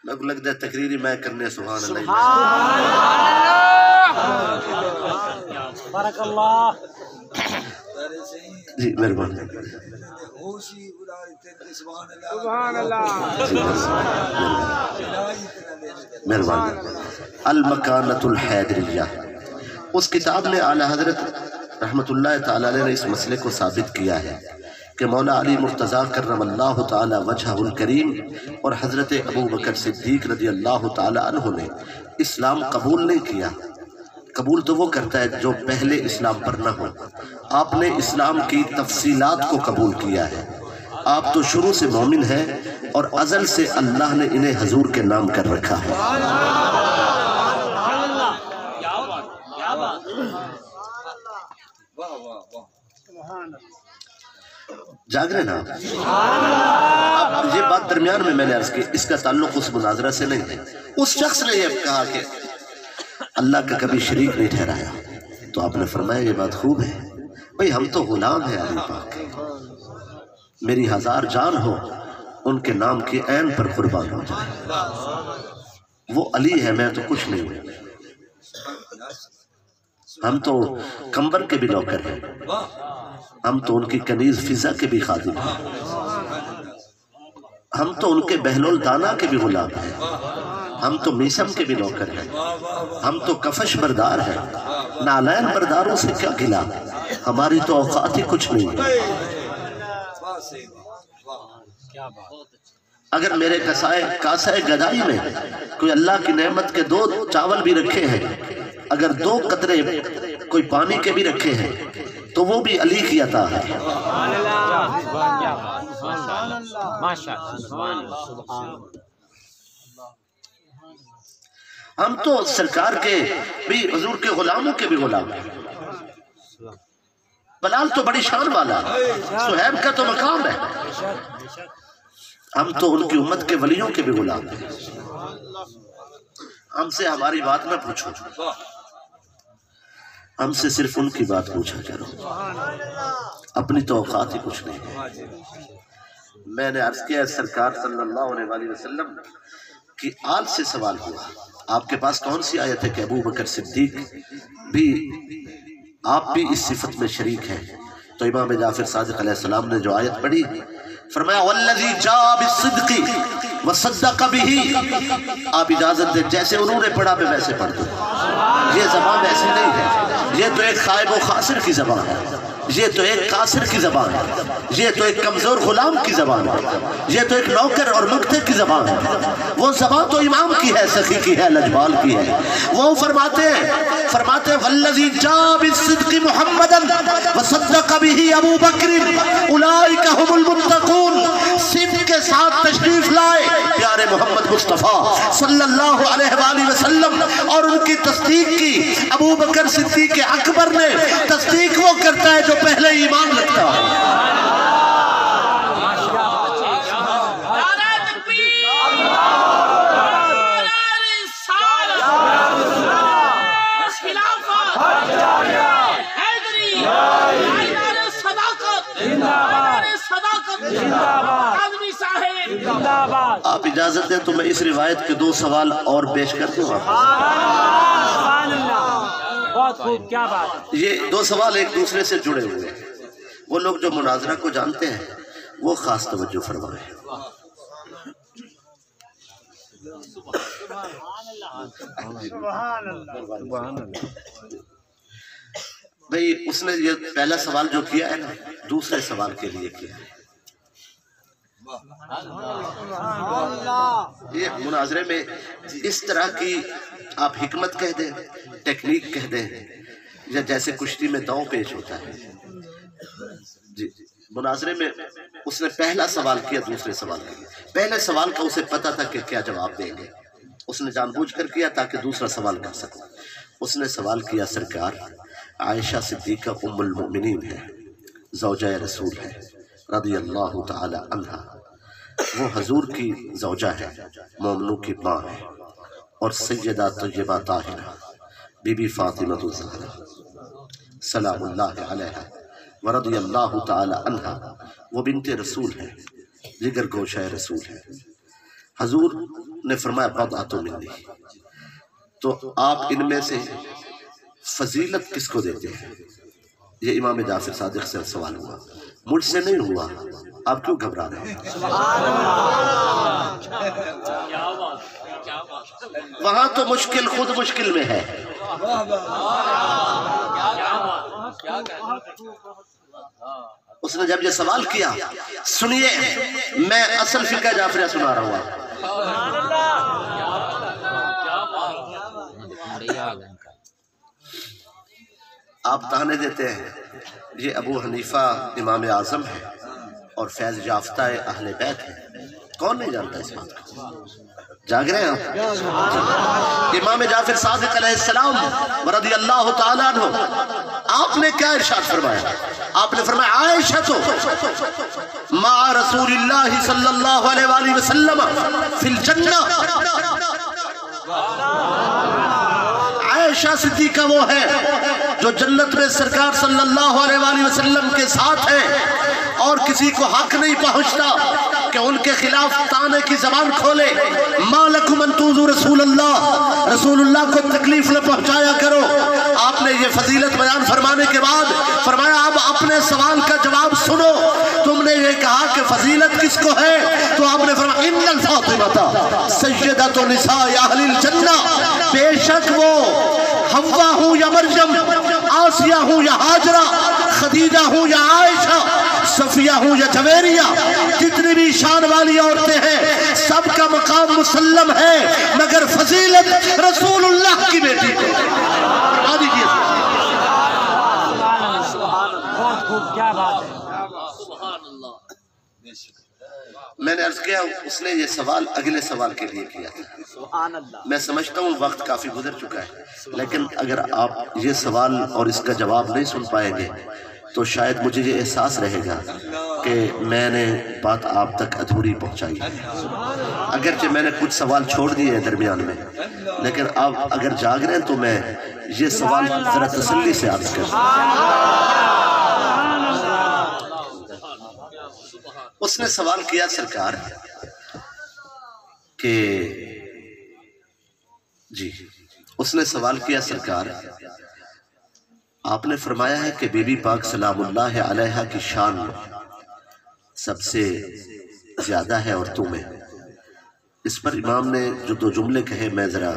Speaker 1: میں کو لگتا ہے تقریری میں کرنے سبحان اللہ۔
Speaker 3: بارک اللہ۔
Speaker 1: جی مہربانی مہربانی۔ المکانۃ الحیدریہ، اس کتاب میں اعلی حضرت رحمت اللہ تعالی علیہ نے اس مسئلے کو ثابت کیا ہے کہ مولا علی مرتضیٰ کرم اللہ تعالی وجہہ الکریم اور حضرت ابو بکر صدیق رضی اللہ تعالی عنہ نے اسلام قبول نہیں کیا۔ قبول تو وہ کرتا ہے جو پہلے اسلام پر نہ ہو۔ آپ نے اسلام کی تفصیلات کو قبول کیا ہے۔ آپ تو شروع سے مومن ہیں اور ازل سے اللہ نے انہیں حضور کے نام کر رکھا ہے۔ جاگ رہے نا؟ یہ بات درمیان میں نے عرض کی، اس کا تعلق اس مناظرہ سے نہیں ہے۔ اس شخص نے یہ کہا کہ اللہ کا کبھی شریک نہیں ٹھہرایا، تو آپ نے فرمایا یہ بات خوب ہے بھئی، ہم تو غلام ہیں علی پاک، میری ہزار جان ہو ان کے نام کی عین پر قربان ہو جائے۔ وہ علی ہے، میں تو کچھ نہیں ہوں۔ ہم تو کمبر کے بھی نوکر ہیں، ہم تو ان کی کنیز فضا کے بھی خادم ہیں، ہم تو ان کے بہلول دانا کے بھی غلام ہیں، ہم تو میسم کے بھی نوکر ہیں، ہم تو کفش بردار ہیں، نالین برداروں سے کیا گلا، ہماری تو اوقات ہی کچھ نہیں ہے۔ اگر میرے کاسہ گدائی میں کوئی اللہ کی نعمت کے 2 چاول بھی رکھے ہیں، اگر 2 قطرے کوئی پانی کے بھی رکھے ہیں تو وہ بھی علی کی عطا ہے۔ ہم تو سرکار کے بھی، حضور کے غلاموں کے بھی غلام ہیں۔ بلال تو بڑی شان والا، صہیب کا تو مقام ہے، ہم تو ان کی امت کے ولیوں کے بھی غلام ہیں۔ ہم سے ہماری بات نہ پوچھو، ہم سے صرف ان کی بات پوچھا کرو، اپنی تو اوقات ہی کچھ نہیں ہے۔ میں نے عرض کیا سرکار صلی اللہ علیہ وسلم کی آل سے سوال ہوا، آپ کے پاس کون سی آیت ہے کہ ابو بکر صدیق بھی، آپ بھی اس صفت میں شریک ہیں؟ تو امام جعفر صادق علیہ السلام نے جو آیت پڑھی، فرمایا والذی جاء بالصدق وصدق به۔ آپ اجازت دیں جیسے انہوں نے پڑھا میں ویسے پڑھ دوں، یہ زبان ایسی نہیں ہے، یہ تو ایک خائب و خاسر کی زبان ہے، یہ تو ایک قاصر کی زبان ہے، یہ تو ایک کمزور غلام کی زبان ہے، یہ تو ایک نوکر اور مکتے کی زبان ہے۔ وہ زبان تو امام کی ہے، سخی کی ہے، لجبال کی ہے۔ وہ فرماتے ہیں والذی جاء بالصدق محمدا وصدق به ابو بکر اولئک هم المتقون۔ صدق کے ساتھ تشریف لائے پیارے محمد مصطفیٰ صلی اللہ علیہ وآلہ وسلم اور ان کی تصدیق کی ابو بکر صدیق اکبر نے۔ تصدیق وہ کرتا ہے جو پہلے ایمان رکھتا ہے۔ آپ اجازت دیں تو میں اس روایت کے 2 سوال اور پیش کر دوں آپ۔
Speaker 3: بہت خوب، کیا بات۔
Speaker 1: یہ 2 سوال ایک دوسرے سے جڑے ہوئے ہیں، وہ لوگ جو مناظرہ کو جانتے ہیں وہ خاص توجہ فرمائیں۔ بھئی اس نے یہ پہلا سوال جو کیا ہے نا، دوسرے سوال کے لیے کیا ہے۔ یہ مناظرے میں اس طرح کی آپ حکمت کہہ دیں، ٹیکنیک کہہ دیں، یا جیسے کشتی میں داؤں پیش ہوتا ہے، مناظرے میں اس نے پہلا سوال کیا دوسرے سوال کے لیے. پہلے سوال کا اسے پتا تھا کہ کیا جواب دیں گے، اس نے جان بوجھ کر کیا تاکہ دوسرا سوال کر سکے. اس نے سوال کیا سرکار عائشہ صدیقہ ام المؤمنین ہے، زوجہ رسول ہے رضی اللہ تعالی عنہ، وہ حضور کی زوجہ ہے، مومنوں کی ماں ہے، اور سیدہ طیبہ طاہرہ بی بی فاطمہ الزہرا سلام اللہ علیہا ورضی اللہ تعالی عنہ، وہ بنت رسول ہے، جگر گوشہ رسول ہے. حضور نے فرمایا بضعۃ منی، تو آپ ان میں سے فضیلت کس کو دیتے ہیں؟ یہ امام جعفر صادق سے سوال ہوا، مجھ سے نہیں ہوا، آپ کیوں گھبرا رہے ہیں؟ وہاں تو مشکل خود مشکل میں ہے. اس نے جب یہ سوال کیا، سنیے میں اصل فقہ جعفریہ سنا رہا ہوں. آپ تانے دیتے ہیں یہ ابو حنیفہ امام اعظم ہے اور فیض یافتہ اہل بیت ہے، کون نہیں جانتا اس بات کو؟ جاگ رہے ہیں آپ؟ امام جعفر صادق علیہ السلام رضی اللہ تعالیٰ عنہ، آپ نے کیا ارشاد فرمایا؟ آپ نے فرمایا عائشہ تو مع رسول اللہ صلی اللہ علیہ وآلہ وسلم فی الجنہ. عائشہ صدیقہ وہ ہے جو جنت میں سرکار صلی اللہ علیہ وآلہ وسلم کے ساتھ ہے، اور کسی کو حق نہیں پہنچتا کہ ان کے خلاف تانے کی زبان کھولے. ما لکم ان تؤذوا رسول اللہ، رسول اللہ کو تکلیف نہ پہنچایا کرو. آپ نے یہ فضیلت بیان فرمانے کے بعد فرمایا اب اپنے سوال کا جواب سنو. تم نے یہ کہا کہ فضیلت کس کو ہے، تو آپ نے فرمایا ان الفاطمہ سیدۃ نساء اہل الجنہ، بے شک وہ حوا ہوں یا مریم، آسیہ ہوں یا ہاجرہ، خدیجہ ہوں یا عائشہ، صفیہ ہوں یا جویریہ، جتنی بھی شان والی عورتیں ہیں سب کا مقام مسلم ہے، مگر فضیلت رسول اللہ کی بیٹی کو. بتا دیجیے
Speaker 3: بہت خوب، کیا بات ہے.
Speaker 1: میں نے عرض کیا اس نے یہ سوال اگلے سوال کے لیے کیا تھا. میں سمجھتا ہوں وقت کافی گزر چکا ہے، لیکن اگر آپ یہ سوال اور اس کا جواب نہیں سن پائیں گے تو شاید مجھے یہ احساس رہے گا کہ میں نے بات آپ تک ادھوری پہنچائی. اگرچہ میں نے کچھ سوال چھوڑ دیے ہیں درمیان میں، لیکن آپ اگر جاگ رہے ہیں تو میں یہ سوال ذرا تسلی سے عرض کروں. اس نے سوال کیا سرکار کہ جی اس نے سوال کیا سرکار آپ نے فرمایا ہے کہ بی بی پاک سلام اللہ علیہا کی شان سب سے زیادہ ہے عورتوں میں. اس پر امام نے جو دو جملے کہے میں ذرا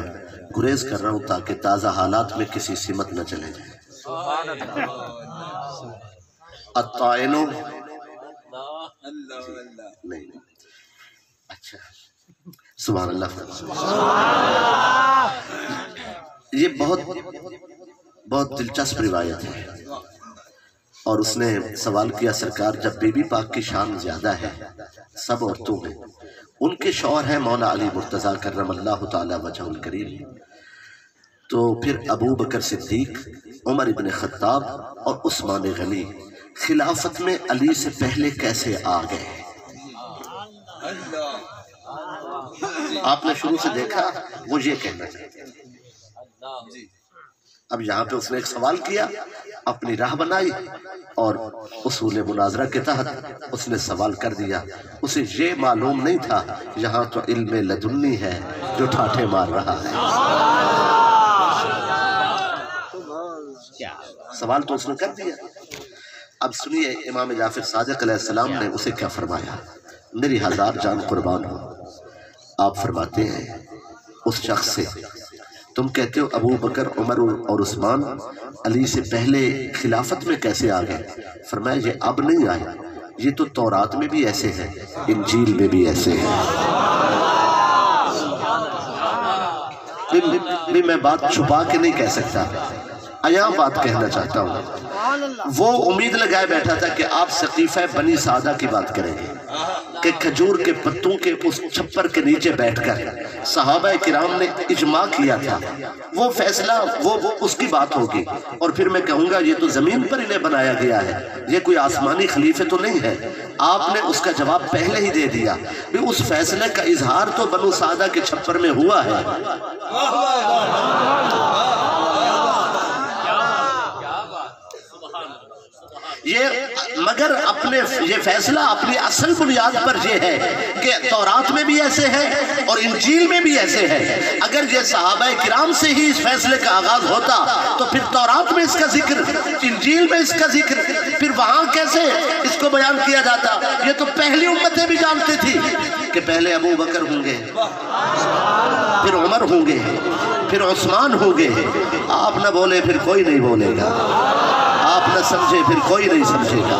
Speaker 1: گریز کر رہا ہوں تاکہ تازہ حالات میں کسی سمت نہ چلے جائے. الطائنو نہیں اچھا سبحان اللہ. یہ بہت دلچسپ روایت ہے، اور اس نے سوال کیا سرکار جب بی بی پاک کی شان زیادہ ہے سب عورتوں میں، ان کے شوہر ہیں مولا علی مرتضیٰ کرم اللہ تعالی وجہ الکریم، تو پھر ابو بکر صدیق، عمر ابن خطاب اور عثمان غنی خلافت میں علی سے پہلے کیسے آ گئے؟ آپ نے شروع سے دیکھا وہ یہ کہنا چاہتے ہیں. اب یہاں پہ اس نے ایک سوال کیا، اپنی راہ بنائی، اور اصول مناظرہ کے تحت اس نے سوال کر دیا. اسے یہ معلوم نہیں تھا یہاں تو علم لدنی ہے جو ٹھاٹھے مار رہا ہے. سوال تو اس نے کر دیا. اب سنیے امام جعفر صادق علیہ السلام نے اسے کیا فرمایا. میری ہزار جان قربان ہو. آپ فرماتے ہیں اس شخص سے تم کہتے ہو ابو بکر عمر اور عثمان علی سے پہلے خلافت میں کیسے آ گئے؟ فرمایا یہ اب نہیں آئے، یہ تو تورات میں بھی ایسے ہیں، انجیل میں بھی ایسے ہیں. بھی میں بات چھپا کے نہیں کہہ سکتا. عیاں بات کہنا چاہتا ہوں، وہ امید لگائے بیٹھا تھا کہ آپ سقیفہ بنی سعدہ کی بات کریں گے کہ کھجور کے پتوں کے اس چھپر کے نیچے بیٹھ کر صحابہ کرام نے اجماع کیا تھا، وہ فیصلہ وہ اس کی بات ہوگی، اور پھر میں کہوں گا یہ تو زمین پر انہیں بنایا گیا ہے، یہ کوئی آسمانی خلیفے تو نہیں ہے۔ آپ نے اس کا جواب پہلے ہی دے دیا بھی اس فیصلے کا اظہار تو بنو سعدہ کے چھپر میں ہوا ہے۔ مگر یہ فیصلہ اپنی اصل بنیاد پر یہ ہے کہ تورات میں بھی ایسے ہے اور انجیل میں بھی ایسے ہے۔ اگر یہ صحابہ کرام سے ہی اس فیصلے کا آغاز ہوتا تو پھر تورات میں اس کا ذکر، انجیل میں اس کا ذکر، پھر وہاں کیسے اس کو بیان کیا جاتا؟ یہ تو پہلی امتیں بھی جانتی تھی کہ پہلے ابو بکر ہوں گے، پھر عمر ہوں گے، پھر عثمان ہوں گے۔ آپ نہ بولے پھر کوئی نہیں بولے گا، آپ نہ سمجھے پھر کوئی نہیں سمجھے گا۔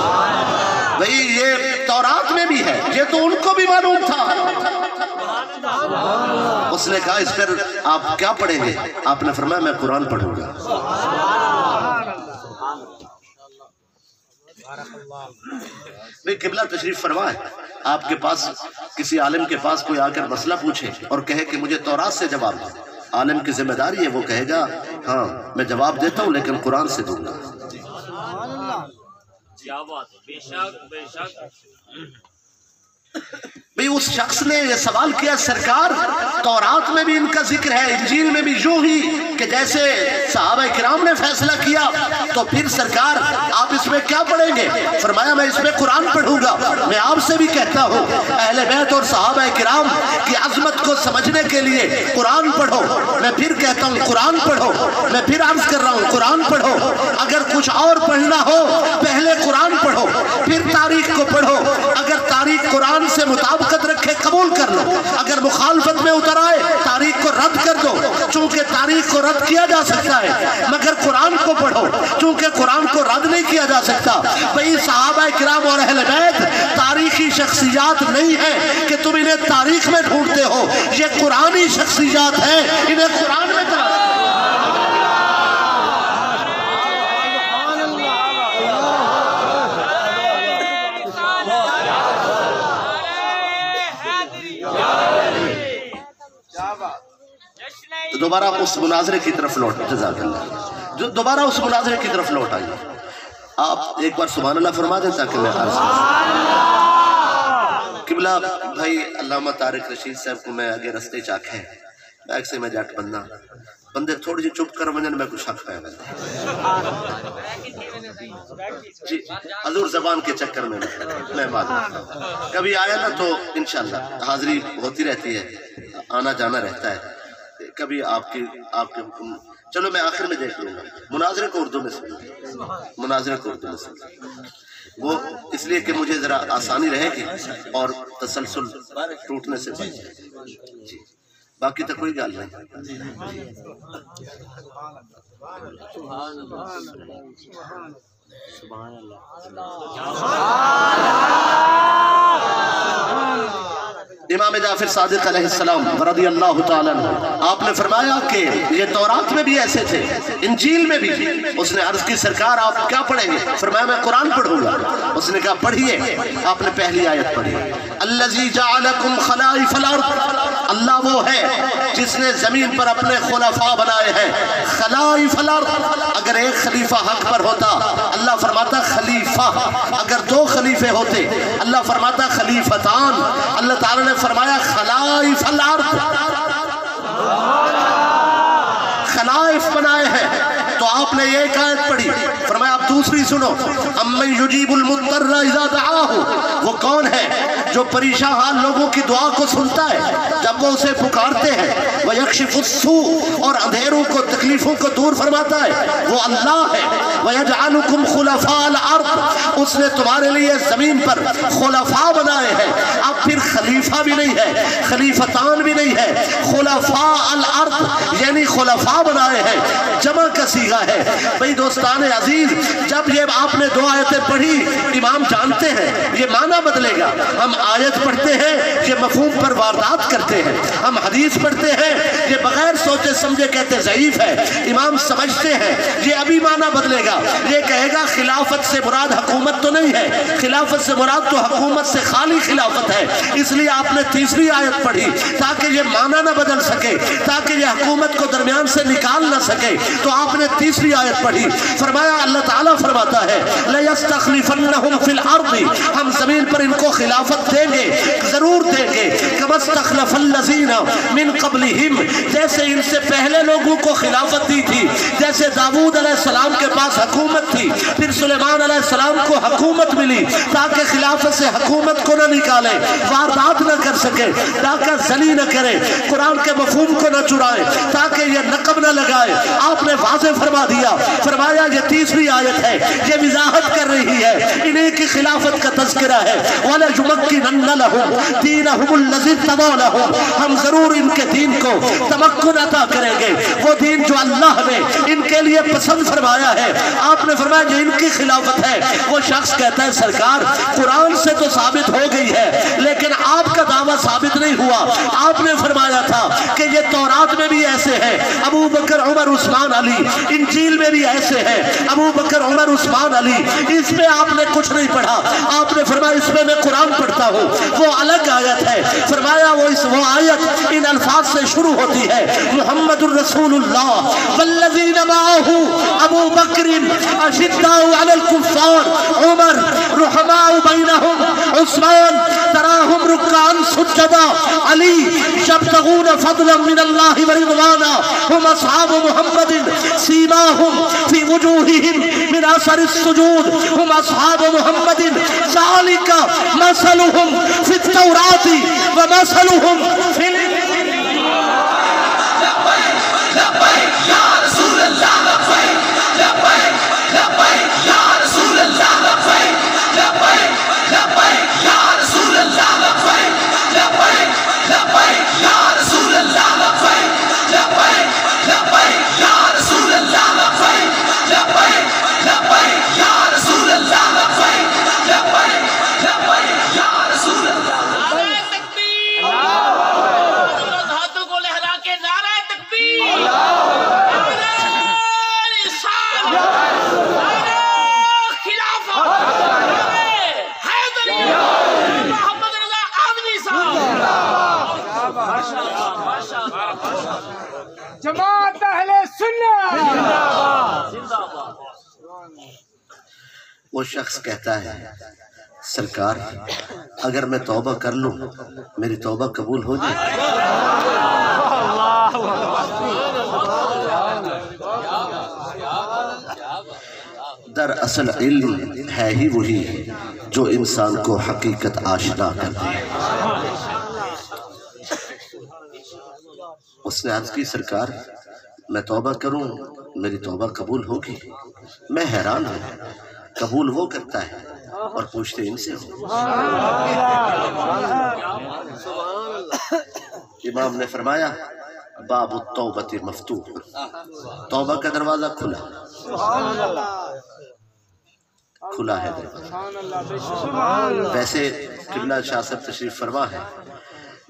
Speaker 1: بھئی یہ تورات میں بھی ہے، یہ تو ان کو بھی معلوم تھا۔ اس نے کہا اس پر آپ کیا پڑھیں گے؟ آپ نے فرمایا میں قرآن پڑھوں گا۔ بھئی قبلہ تشریف فرما ہے، آپ کے پاس کسی عالم کے پاس کوئی آ کر مسئلہ پوچھے اور کہے کہ مجھے تورات سے جواب دے، عالم کی ذمہ داری ہے، وہ کہے گا ہاں میں جواب دیتا ہوں لیکن قرآن سے دوں گا۔
Speaker 3: کیا بات ہے، بے شک بے شک۔
Speaker 1: بھی اس شخص نے یہ سوال کیا سرکار تورات میں بھی ان کا ذکر ہے، انجیل میں بھی یوں ہی کہ جیسے صحابہ کرام نے فیصلہ کیا، تو پھر سرکار آپ اس میں کیا پڑھیں گے؟ فرمایا میں اس میں قرآن پڑھوں گا۔ میں آپ سے بھی کہتا ہوں اہل بیت اور صحابہ کرام کی عظمت کو سمجھنے کے لیے قرآن پڑھو۔ میں پھر کہتا ہوں قرآن پڑھو، میں پھر عرض کر رہا ہوں قرآن پڑھو۔ اگر کچھ اور پڑھنا ہو پہلے قرآن پڑھو پھر تاریخ کو پڑھو۔ اگر تاریخ قرآن سے مطابقت رکھے قبول کر لو، اگر مخالفت میں اتر آئے تاریخ کو رد کر دو، چونکہ تاریخ کو رد کیا جا سکتا ہے، مگر قرآن کو پڑھو چونکہ قرآن کو رد نہیں کیا جا سکتا۔ بھئی صحابہ کرام اور اہل بیت تاریخی شخصیات نہیں ہیں کہ تم انہیں تاریخ میں ڈھونڈتے ہو، یہ قرآنی شخصیات ہیں، انہیں قرآن میں تلاش۔ دوبارہ اس مناظرے کی طرف لوٹ، جزاک اللہ، جو دوبارہ اس مناظرے کی طرف لوٹ آئیے۔ آپ ایک بار سبحان اللہ فرما دیں تاکہ میں عرض کروں۔ قبلہ بھائی علامہ طارق رشید صاحب کو میں آگے رستے چاکھے بیک سے میں جاٹ بندے تھوڑی جی چپ کر منجن میں کچھ حق پایا جی حضور زبان کے چکر میں معلوم کبھی آیا نا تو انشاءاللہ حاضری ہوتی رہتی ہے، آنا جانا رہتا ہے۔ کبھی آپ کے چلو میں آخر میں دیکھ لوں گا، مناظرے کو اردو میں سنوں، مناظرے کو اردو میں سنوں، وہ اس لیے کہ مجھے ذرا آسانی رہے گی اور تسلسل ٹوٹنے سے بچ جائے جی، باقی تو کوئی گال نہیں۔ امام جعفر صادق علیہ السلام رضی اللہ تعالیٰ عنہ آپ نے فرمایا کہ یہ تورات میں بھی ایسے تھے، انجیل میں بھی۔ اس نے عرض کی سرکار آپ کیا پڑھیں گے؟ فرمایا میں قرآن پڑھوں گا۔ اس نے کہا پڑھیے۔ آپ نے پہلی آیت پڑھی، الذی جعلکم خلائف الارض، اللہ وہ ہے جس نے زمین پر اپنے خلفاء بنائے ہیں۔ خلائف الارض، اگر ایک خلیفہ حق پر ہوتا اللہ فرماتا خلیفہ، اگر دو خلیفے ہوتے اللہ فرماتا خلیفتان۔ اللہ تعالیٰ نے فرمایا خلائف الارض، خلائف بنائے ہیں۔ تو آپ نے ایک آیت پڑھی، فرمایا آپ دوسری سنو، امن یجیب المضطر اذا دعاہ، وہ کون ہے جو پریشان حال لوگوں کی دعا کو سنتا ہے جب وہ اسے پکارتے ہیں، ویکشف السوء، اور اندھیروں کو تکلیفوں کو دور فرماتا ہے، وہ اللہ ہے۔ ویجعلکم خلفاء الارض، اس نے تمہارے لیے زمین پر خلفاء بنائے ہیں۔ اب پھر خلیفہ بھی نہیں ہے، خلیفتان بھی نہیں ہے، خلفاء الارض یعنی خلفاء بنائے ہیں، جمع کا صیغہ ہے۔ بھئی دوستان عزیز، جب یہ آپ نے دو آیتیں پڑھی، امام جانتے ہیں یہ معنی بدلے گا، ہم آیت پڑھتے ہیں یہ مفہوم پر واردات کرتے ہیں، ہم حدیث پڑھتے ہیں یہ بغیر سوچے سمجھے کہتے ضعیف ہے، امام سمجھتے ہیں یہ ابھی معنی بدلے گا، یہ کہے گا خلافت سے مراد حکومت تو نہیں ہے، خلافت سے مراد تو حکومت سے خالی خلافت ہے، اس لیے آپ نے تیسری آیت پڑھی تاکہ یہ معنی نہ بدل سکے، تاکہ یہ حکومت کو درمیان سے نکال نہ سکے، تو آپ نے تیسری آیت پڑھی۔ فرمایا اللہ تعالیٰ فرماتا ہے لَيَسْتَخْلِفَنَّهُمْ فِي الْأَرْضِ، ہم زمین پر ان کو خلافت دیں گے، ضرور دیں گے، كَمَا اسْتَخْلَفَ الَّذِينَ مِن قَبْلِهِمْ، جیسے ان سے پہلے لوگوں کو خلافت دی تھی، جیسے داؤد علیہ السلام کے پاس حکومت تھی، پھر سلیمان علیہ السلام کو حکومت ملی تاکہ خلافت سے حکومت کو نہ نکالے، واردات نہ کر سکے، ڈاکہ زنی نہ کرے، قرآن کے مفہوم کو نہ چرائے، تاکہ یہ نقب نہ لگائے۔ آپ نے واضح فرما دیا، فرمایا یہ تیسری آیت ہے، یہ وضاحت کر رہی ہے انہیں کی خلافت کا تذکرہ ہے، وَلَيُمَكِّنَنَّ لَهُمْ دِينَهُمُ الَّذِي ارْتَضَىٰ لَهُمْ، ہم ضرور ان کے دین کو تمکن عطا کریں گے، وہ دین جو اللہ نے ان کے لیے پسند فرمایا ہے۔ آپ نے فرمایا جو ان کی خلافت ہے، وہ شخص کہتا ہے سرکار قرآن سے تو ثابت ہو گئی ہے لیکن آپ کا دعویٰ ثابت نہیں ہوا، آپ نے فرمایا تھا کہ یہ تورات میں بھی ایسے ہیں، ابو بکر عمر عثمان علی، انجیل میں بھی ایسے ہیں، ابو بکر عمر عثمان علی، اس میں آپ نے کچھ نہیں پڑھا، آپ نے فرمایا اس میں قرآن پڑھتا ہوں، وہ الگ آیت ہے، فرمایا وہ آیت ان الفاظ سے شروع ہوتی ہے، محمد الرسول اللہ والذین معہ ابو بکر اشداء علی الکفار عمر رحماء بینہم عثمان تراہم رکعا سجدا علی یبتغون فضلا من اللہ ورضوانا ہم اصحاب محمد سیماہم فی وجوہہم من اثر السجود ہم اصحاب محمد ذالک مثلہم فی التوراۃ ومثلہم فی
Speaker 2: لبیک یا رسول اللہ، لبیک لبیک لبیک یا رسول اللہ، لبیک لبیک لبیک یا رسول اللہ، لبیک لبیک لبیک یا رسول اللہ، لبیک لبیک لبیک یا رسول اللہ، لبیک لبیک لبیک یا رسول اللہ، لبیک لبیک لبیک یا رسول اللہ۔
Speaker 3: نعرہ تکبیر، ہاتھوں کو لہرا کے نعرہ تکبیر، نعرہ رسالت، نعرہ خلافت، نعرہ حیدریہ، محمد رضا آمنی صاحب، ماشاءاللہ ماشاءاللہ،
Speaker 4: جماعت اہل سنت
Speaker 3: زندہ باد۔
Speaker 1: وہ شخص کہتا ہے سرکار اگر میں توبہ کر لوں میری توبہ قبول ہو جائے، دراصل علم ہے ہی وہی جو انسان کو حقیقت آشنا کرتی ہے۔ اس نے عرض کی سرکار میں توبہ کروں میری توبہ قبول ہوگی؟ میں حیران ہوں، قبول وہ کرتا ہے اور پوچھتے ان سے ہو۔ امام نے فرمایا باب التوبۃ مفتوح، توبہ کا دروازہ کھلا ہے دروازہ۔ ویسے قبلہ شاہ صاحب تشریف فرما ہے،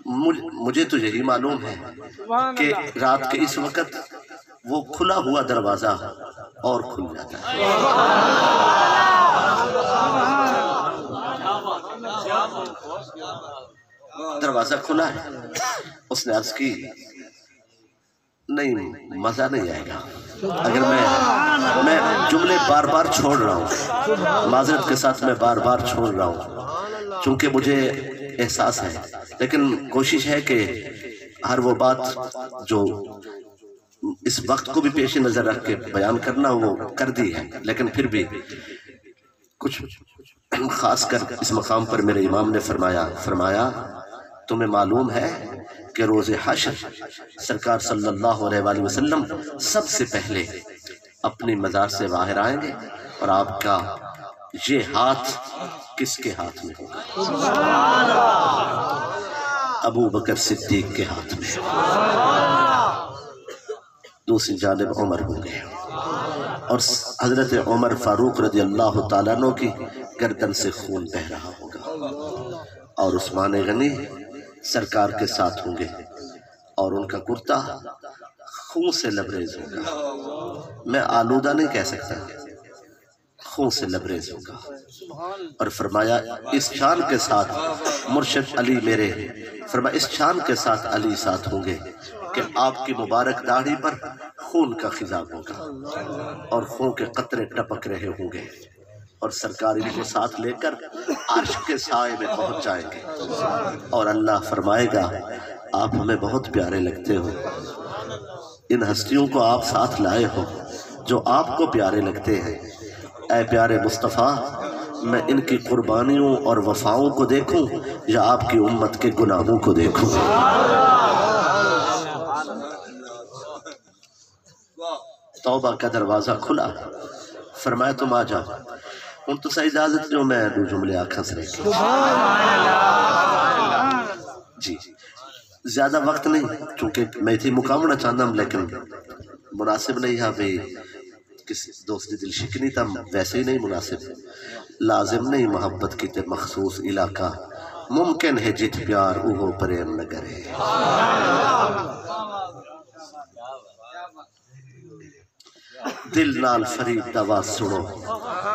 Speaker 1: مجھے تو یہی معلوم ہے کہ رات کے اس وقت وہ کھلا ہوا دروازہ اور کھل جاتا ہے۔ دروازہ کھلا ہے۔ اس نے عرض کی نہیں مزہ نہیں آئے گا اگر میں جملے بار بار چھوڑ رہا ہوں، معذرت کے ساتھ میں بار بار چھوڑ رہا ہوں چونکہ مجھے احساس ہے، لیکن کوشش ہے کہ ہر وہ بات جو اس وقت کو بھی پیش نظر رکھ کے بیان کرنا وہ کر دی ہے، لیکن پھر بھی کچھ خاص کر اس مقام پر میرے امام نے فرمایا تمہیں معلوم ہے کہ روز حشر سرکار صلی اللہ علیہ وآلہ وسلم سب سے پہلے اپنی مزار سے باہر آئیں گے اور آپ کا یہ ہاتھ کس کے ہاتھ میں ہوگا؟ ابو بکر صدیق کے ہاتھ میں، دوسری جانب عمر ہوں گے اور حضرت عمر فاروق رضی اللہ تعالیٰ عنہ کی گردن سے خون بہ رہا ہوگا۔ اور عثمان غنی سرکار کے ساتھ ہوں گے اور ان کا کرتا خون سے لبریز ہوگا. میں آلودہ نہیں کہہ سکتا، خون سے لبریز ہوگا. اور فرمایا اس شان کے ساتھ مرشد علی میرے، فرمایا اس شان کے ساتھ علی ساتھ ہوں گے کہ آپ کی مبارک داڑھی پر خون کا خضاب ہوگا اور خون کے قطرے ٹپک رہے ہوں گے، اور سرکار ان کو ساتھ لے کر عرش کے سائے میں پہنچ جائیں گے. اور اللہ فرمائے گا آپ ہمیں بہت پیارے لگتے ہو، ان ہستیوں کو آپ ساتھ لائے ہو جو آپ کو پیارے لگتے ہیں. اے پیارے مصطفیٰ، میں ان کی قربانیوں اور وفاؤں کو دیکھوں یا آپ کی امت کے گناہوں کو دیکھوں؟ توبہ کا دروازہ کھلا، فرمایا تم آ جاؤ. ان تو سا اجازت جو میں دو جملے آنکھاں سے رکھیں. جی زیادہ وقت نہیں، چونکہ میں تھی مقامنا چاہتا ہوں، لیکن مناسب نہیں ہے بھی کسی دوست دل شکنی تھا، ویسے ہی نہیں مناسب. لازم نہیں محبت کی تے مخصوص علاقہ، ممکن ہے جت پیار اوہو پریم نہ کرے. دل نال فرید دوا سنو،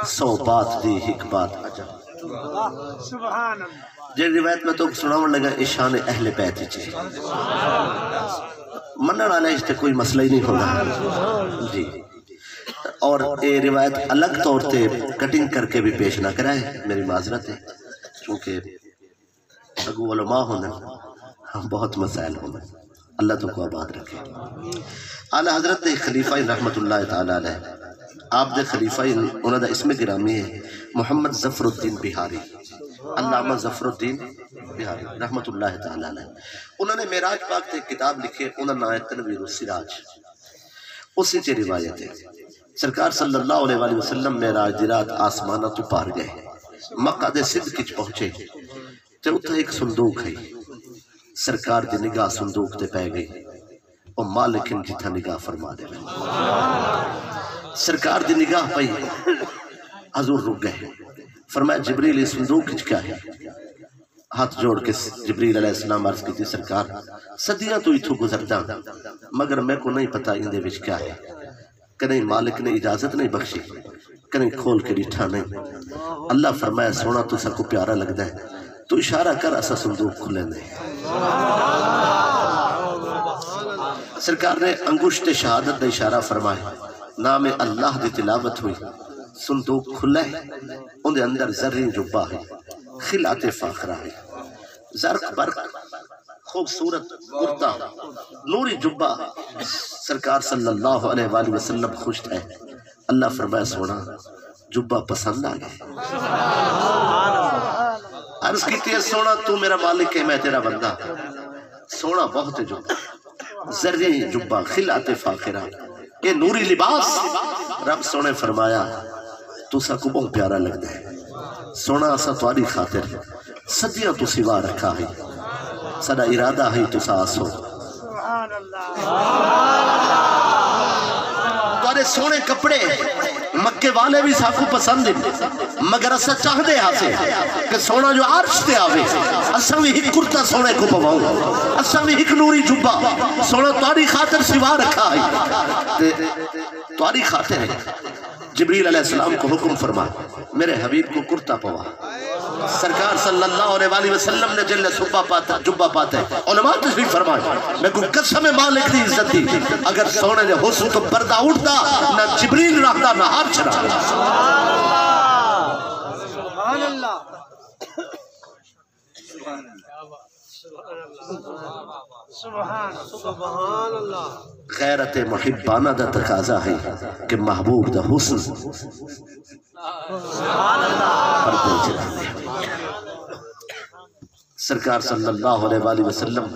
Speaker 1: 100 بات دی ایک بات عجب.
Speaker 4: سبحان اللہ.
Speaker 1: جن روایت میں تو سناون لگا اشان اہل بیت چی منن والے اس تے کوئی مسئلہ ہی نہیں ہونا. جی اور یہ روایت الگ طور تے کٹنگ کر کے بھی پیش نہ کرائے، میری معذرت ہے، چونکہ اگو علماء ہونا بہت مسائل ہونا. اللہ تو کو آباد رکھے. اعلیٰ حضرت خلیفہ رحمت اللہ تعالیٰ علیہ، آپ دے خلیفہ انہوں دا اسم گرامی ہے محمد ظفر الدین بہاری، علامہ ظفر الدین بہاری رحمت اللہ تعالیٰ علیہ. انہوں نے معراج پاک تے کتاب لکھے، انہوں نے آیت تنویر السراج، اسی سے روایت ہے سرکار صلی اللہ علیہ وآلہ وسلم معراج دی رات آسمانہ تو پار گئے، مقعد صدق وچ پہنچے تے اتھا ایک صندوق ہے. سرکار دی نگاہ صندوق تے پہ گئی، اور مالک ان جتھا نگاہ فرما دے. سرکار دی نگاہ پئی، حضور رک گئے. فرمایا جبریل اس صندوق کچھ کیا ہے؟ ہاتھ جوڑ کے جبریل علیہ السلام عرض کی تھی سرکار صدیاں تو اتھو گزرتا مگر میں کو نہیں پتا اندے وچ کیا ہے. کہیں مالک نے اجازت نہیں بخشی، کہیں کھول کے ڈٹھا نہیں. اللہ فرمایا سونا تو سا کو پیارا لگتا ہے تو اشارہ کر اسا صندوق کھلے دے. سرکار نے انگشت شہادت دا اشارہ فرمایا، نام اللہ دی تلاوت ہوئی، صندوق کھلا ہے، ان دے اندر زرین جبہ ہے، خلعت فاخرہ ہے، زرق برق خوبصورت کرتا نوری جبہ. سرکار صلی اللہ علیہ وآلہ وسلم خوش ہے. اللہ فرمایا سونا جبہ پسند آ گئے. عرض کی ہے سونا تو میرا مالک ہے، میں تیرا بندہ. سونا بہت جبہ، زرین جبہ، خلعت فاخرہ، یہ نوری لباس. رب سونے فرمایا تو سا کو بہت پیارا لگتا ہے. سونا اسا تواری خاطر صدیاں تو سوا رکھا ہے، سدا ارادہ ہے تو سا آسو.
Speaker 4: سبحان اللہ.
Speaker 1: توارے سونے کپڑے مکے والے بھی ساکو پسند ہیں، مگر اسا چاہ دے آسے کہ سونا جو عرش تے آوے. اسا بھی ایک کرتا سونے کو پواؤں، اسا بھی ایک نوری جبہ. سونا تواری خاطر سوا رکھا ہے، تواری خاطر ہے. جبریل علیہ السلام کو حکم فرما میرے حبیب کو کرتا پوا. سرکار صلی اللہ علیہ وآلہ وسلم نے جلے صبح پاتا جبہ پاتا ہے. علماء تشریف فرمائے میں کو قسم مالک دی عزت دی، اگر سونے نے حسن تو پردہ اٹھتا نہ جبریل رہتا نہ عرش رہتا.
Speaker 4: سبحان اللہ. سبحان اللہ.
Speaker 1: غیرت محبانہ دا تقاضا ہے کہ محبوب دا حسن پردے چلانے. سرکار صلی اللہ علیہ وآلہ وسلم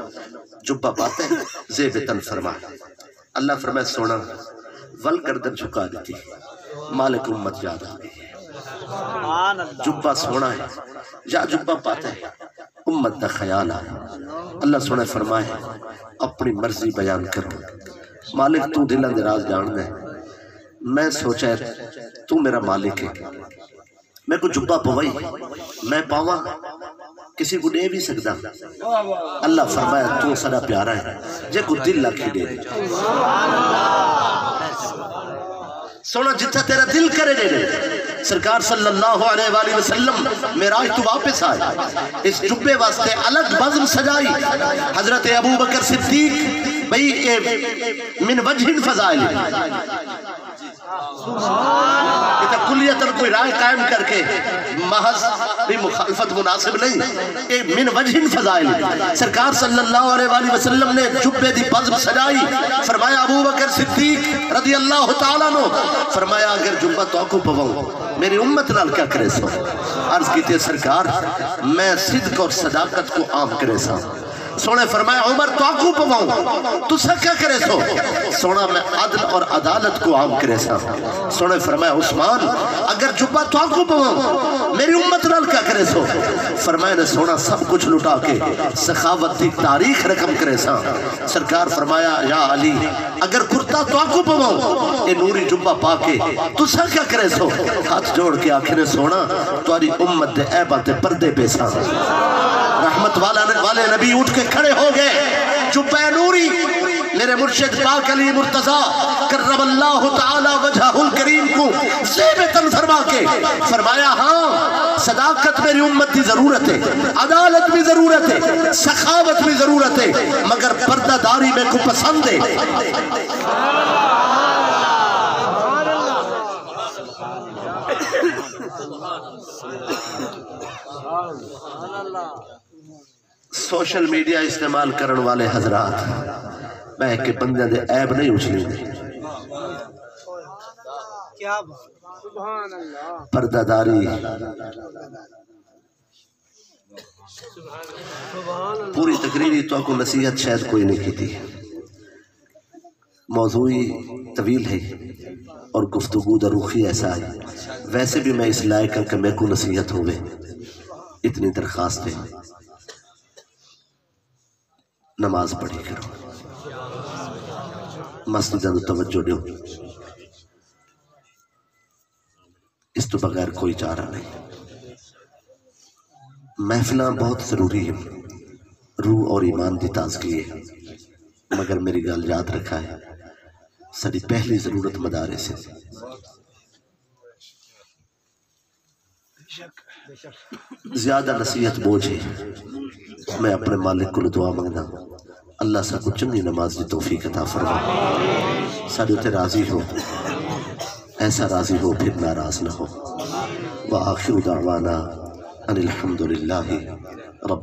Speaker 1: جبہ پاتے ہیں، زیب تن فرمائے. اللہ فرمائے سونا ول گردن جھکا دیتی، مالک امت یاد آ گئی. جبہ سونا ہے یا جبہ پاتے ہیں امت دا خیال آیا. اللہ سونا فرمائے اپنی مرضی بیان کرو. مالک تو دلہ دراز جان دے، میں سوچا تو میرا مالک ہے، میں کو جبہ پوائی میں پاواں کسی کو دے بھی سکتا اللہ فرمایا تو سارا پیارا ہے جے کو دل لکھی دے سونا جتھا تیرا دل کرے دے سرکار صلی اللہ علیہ وآلہ وسلم معراج تو واپس آئے اس جبے واسطے الگ بزم سجائی حضرت ابو بکر صدیق بھئی من وجہ فضائل کلیتاً کوئی رائے قائم کر کے محض بھی مخالفت مناسب نہیں من وجہ فضائل سرکار صلی اللہ علیہ وآلہ وسلم نے جبے دی بزم سجائی فرمایا ابو بکر صدیق رضی اللہ تعالیٰ عنہ فرمایا اگر جبہ تو آنکھوں پواؤں میری امت نال کیا کرے سو عرض کی تھی سرکار میں صدق اور صداقت کو عام کرے سا سونے فرمایا عمر تو آنکھوں پواؤں تو سا کیا کرے سو سونا میں عدل اور عدالت کو عام کرے سا سونے فرمایا عثمان اگر جبہ تو آنکھوں پواؤں میری امت نال کیا کرے سو فرمایا نے سونا سب کچھ لٹا کے سخاوت دی تاریخ رقم کرے سا سرکار فرمایا یا علی اگر کرتا تو آنکھوں پواؤں اے نوری جبہ پا کے تو سا کیا کرے سو ہاتھ جوڑ کے آخرے سونا تواری امت دے عیبات پردے پہ سا رحمت والے نبی اٹھ کے کھڑے ہو گئے جبہ نوری میرے مرشد پاک علی مرتضی کرم اللہ تعالی وجہہ الکریم کو زیبتاً فرما کے فرمایا ہاں صداقت میری امت کی ضرورت ہے عدالت بھی ضرورت ہے سخاوت بھی ضرورت ہے مگر پردہ داری میں کو پسند ہے سوشل میڈیا استعمال کرن والے حضرات میں کہ بندے دے عیب نہیں اچھلی دے پردہ داری پوری تقریری تو کو نصیحت شاید کوئی نہیں کی تھی موضوعی طویل ہے اور گفتگو دروخی ایسا ہے ویسے بھی میں اس لائق کہ میں کو نصیحت ہوئے اتنی درخواست ہے نماز پڑھی کرو مسجد توجہ دیو اس تو بغیر کوئی چارہ نہیں محفلہ بہت ضروری ہے روح اور ایمان دی تازگی ہے مگر میری گل یاد رکھا ہے ساری پہلی ضرورت مدارس ہے زیادہ نصیحت بوجھ ہے میں اپنے مالک کو دعا مانگنا اللہ سا کو چنگی نماز دی توفیق عطا فرما سارے تے راضی ہو ایسا راضی ہو پھر ناراض نہ ہو وآخر دعوانا ان الحمدللہ رب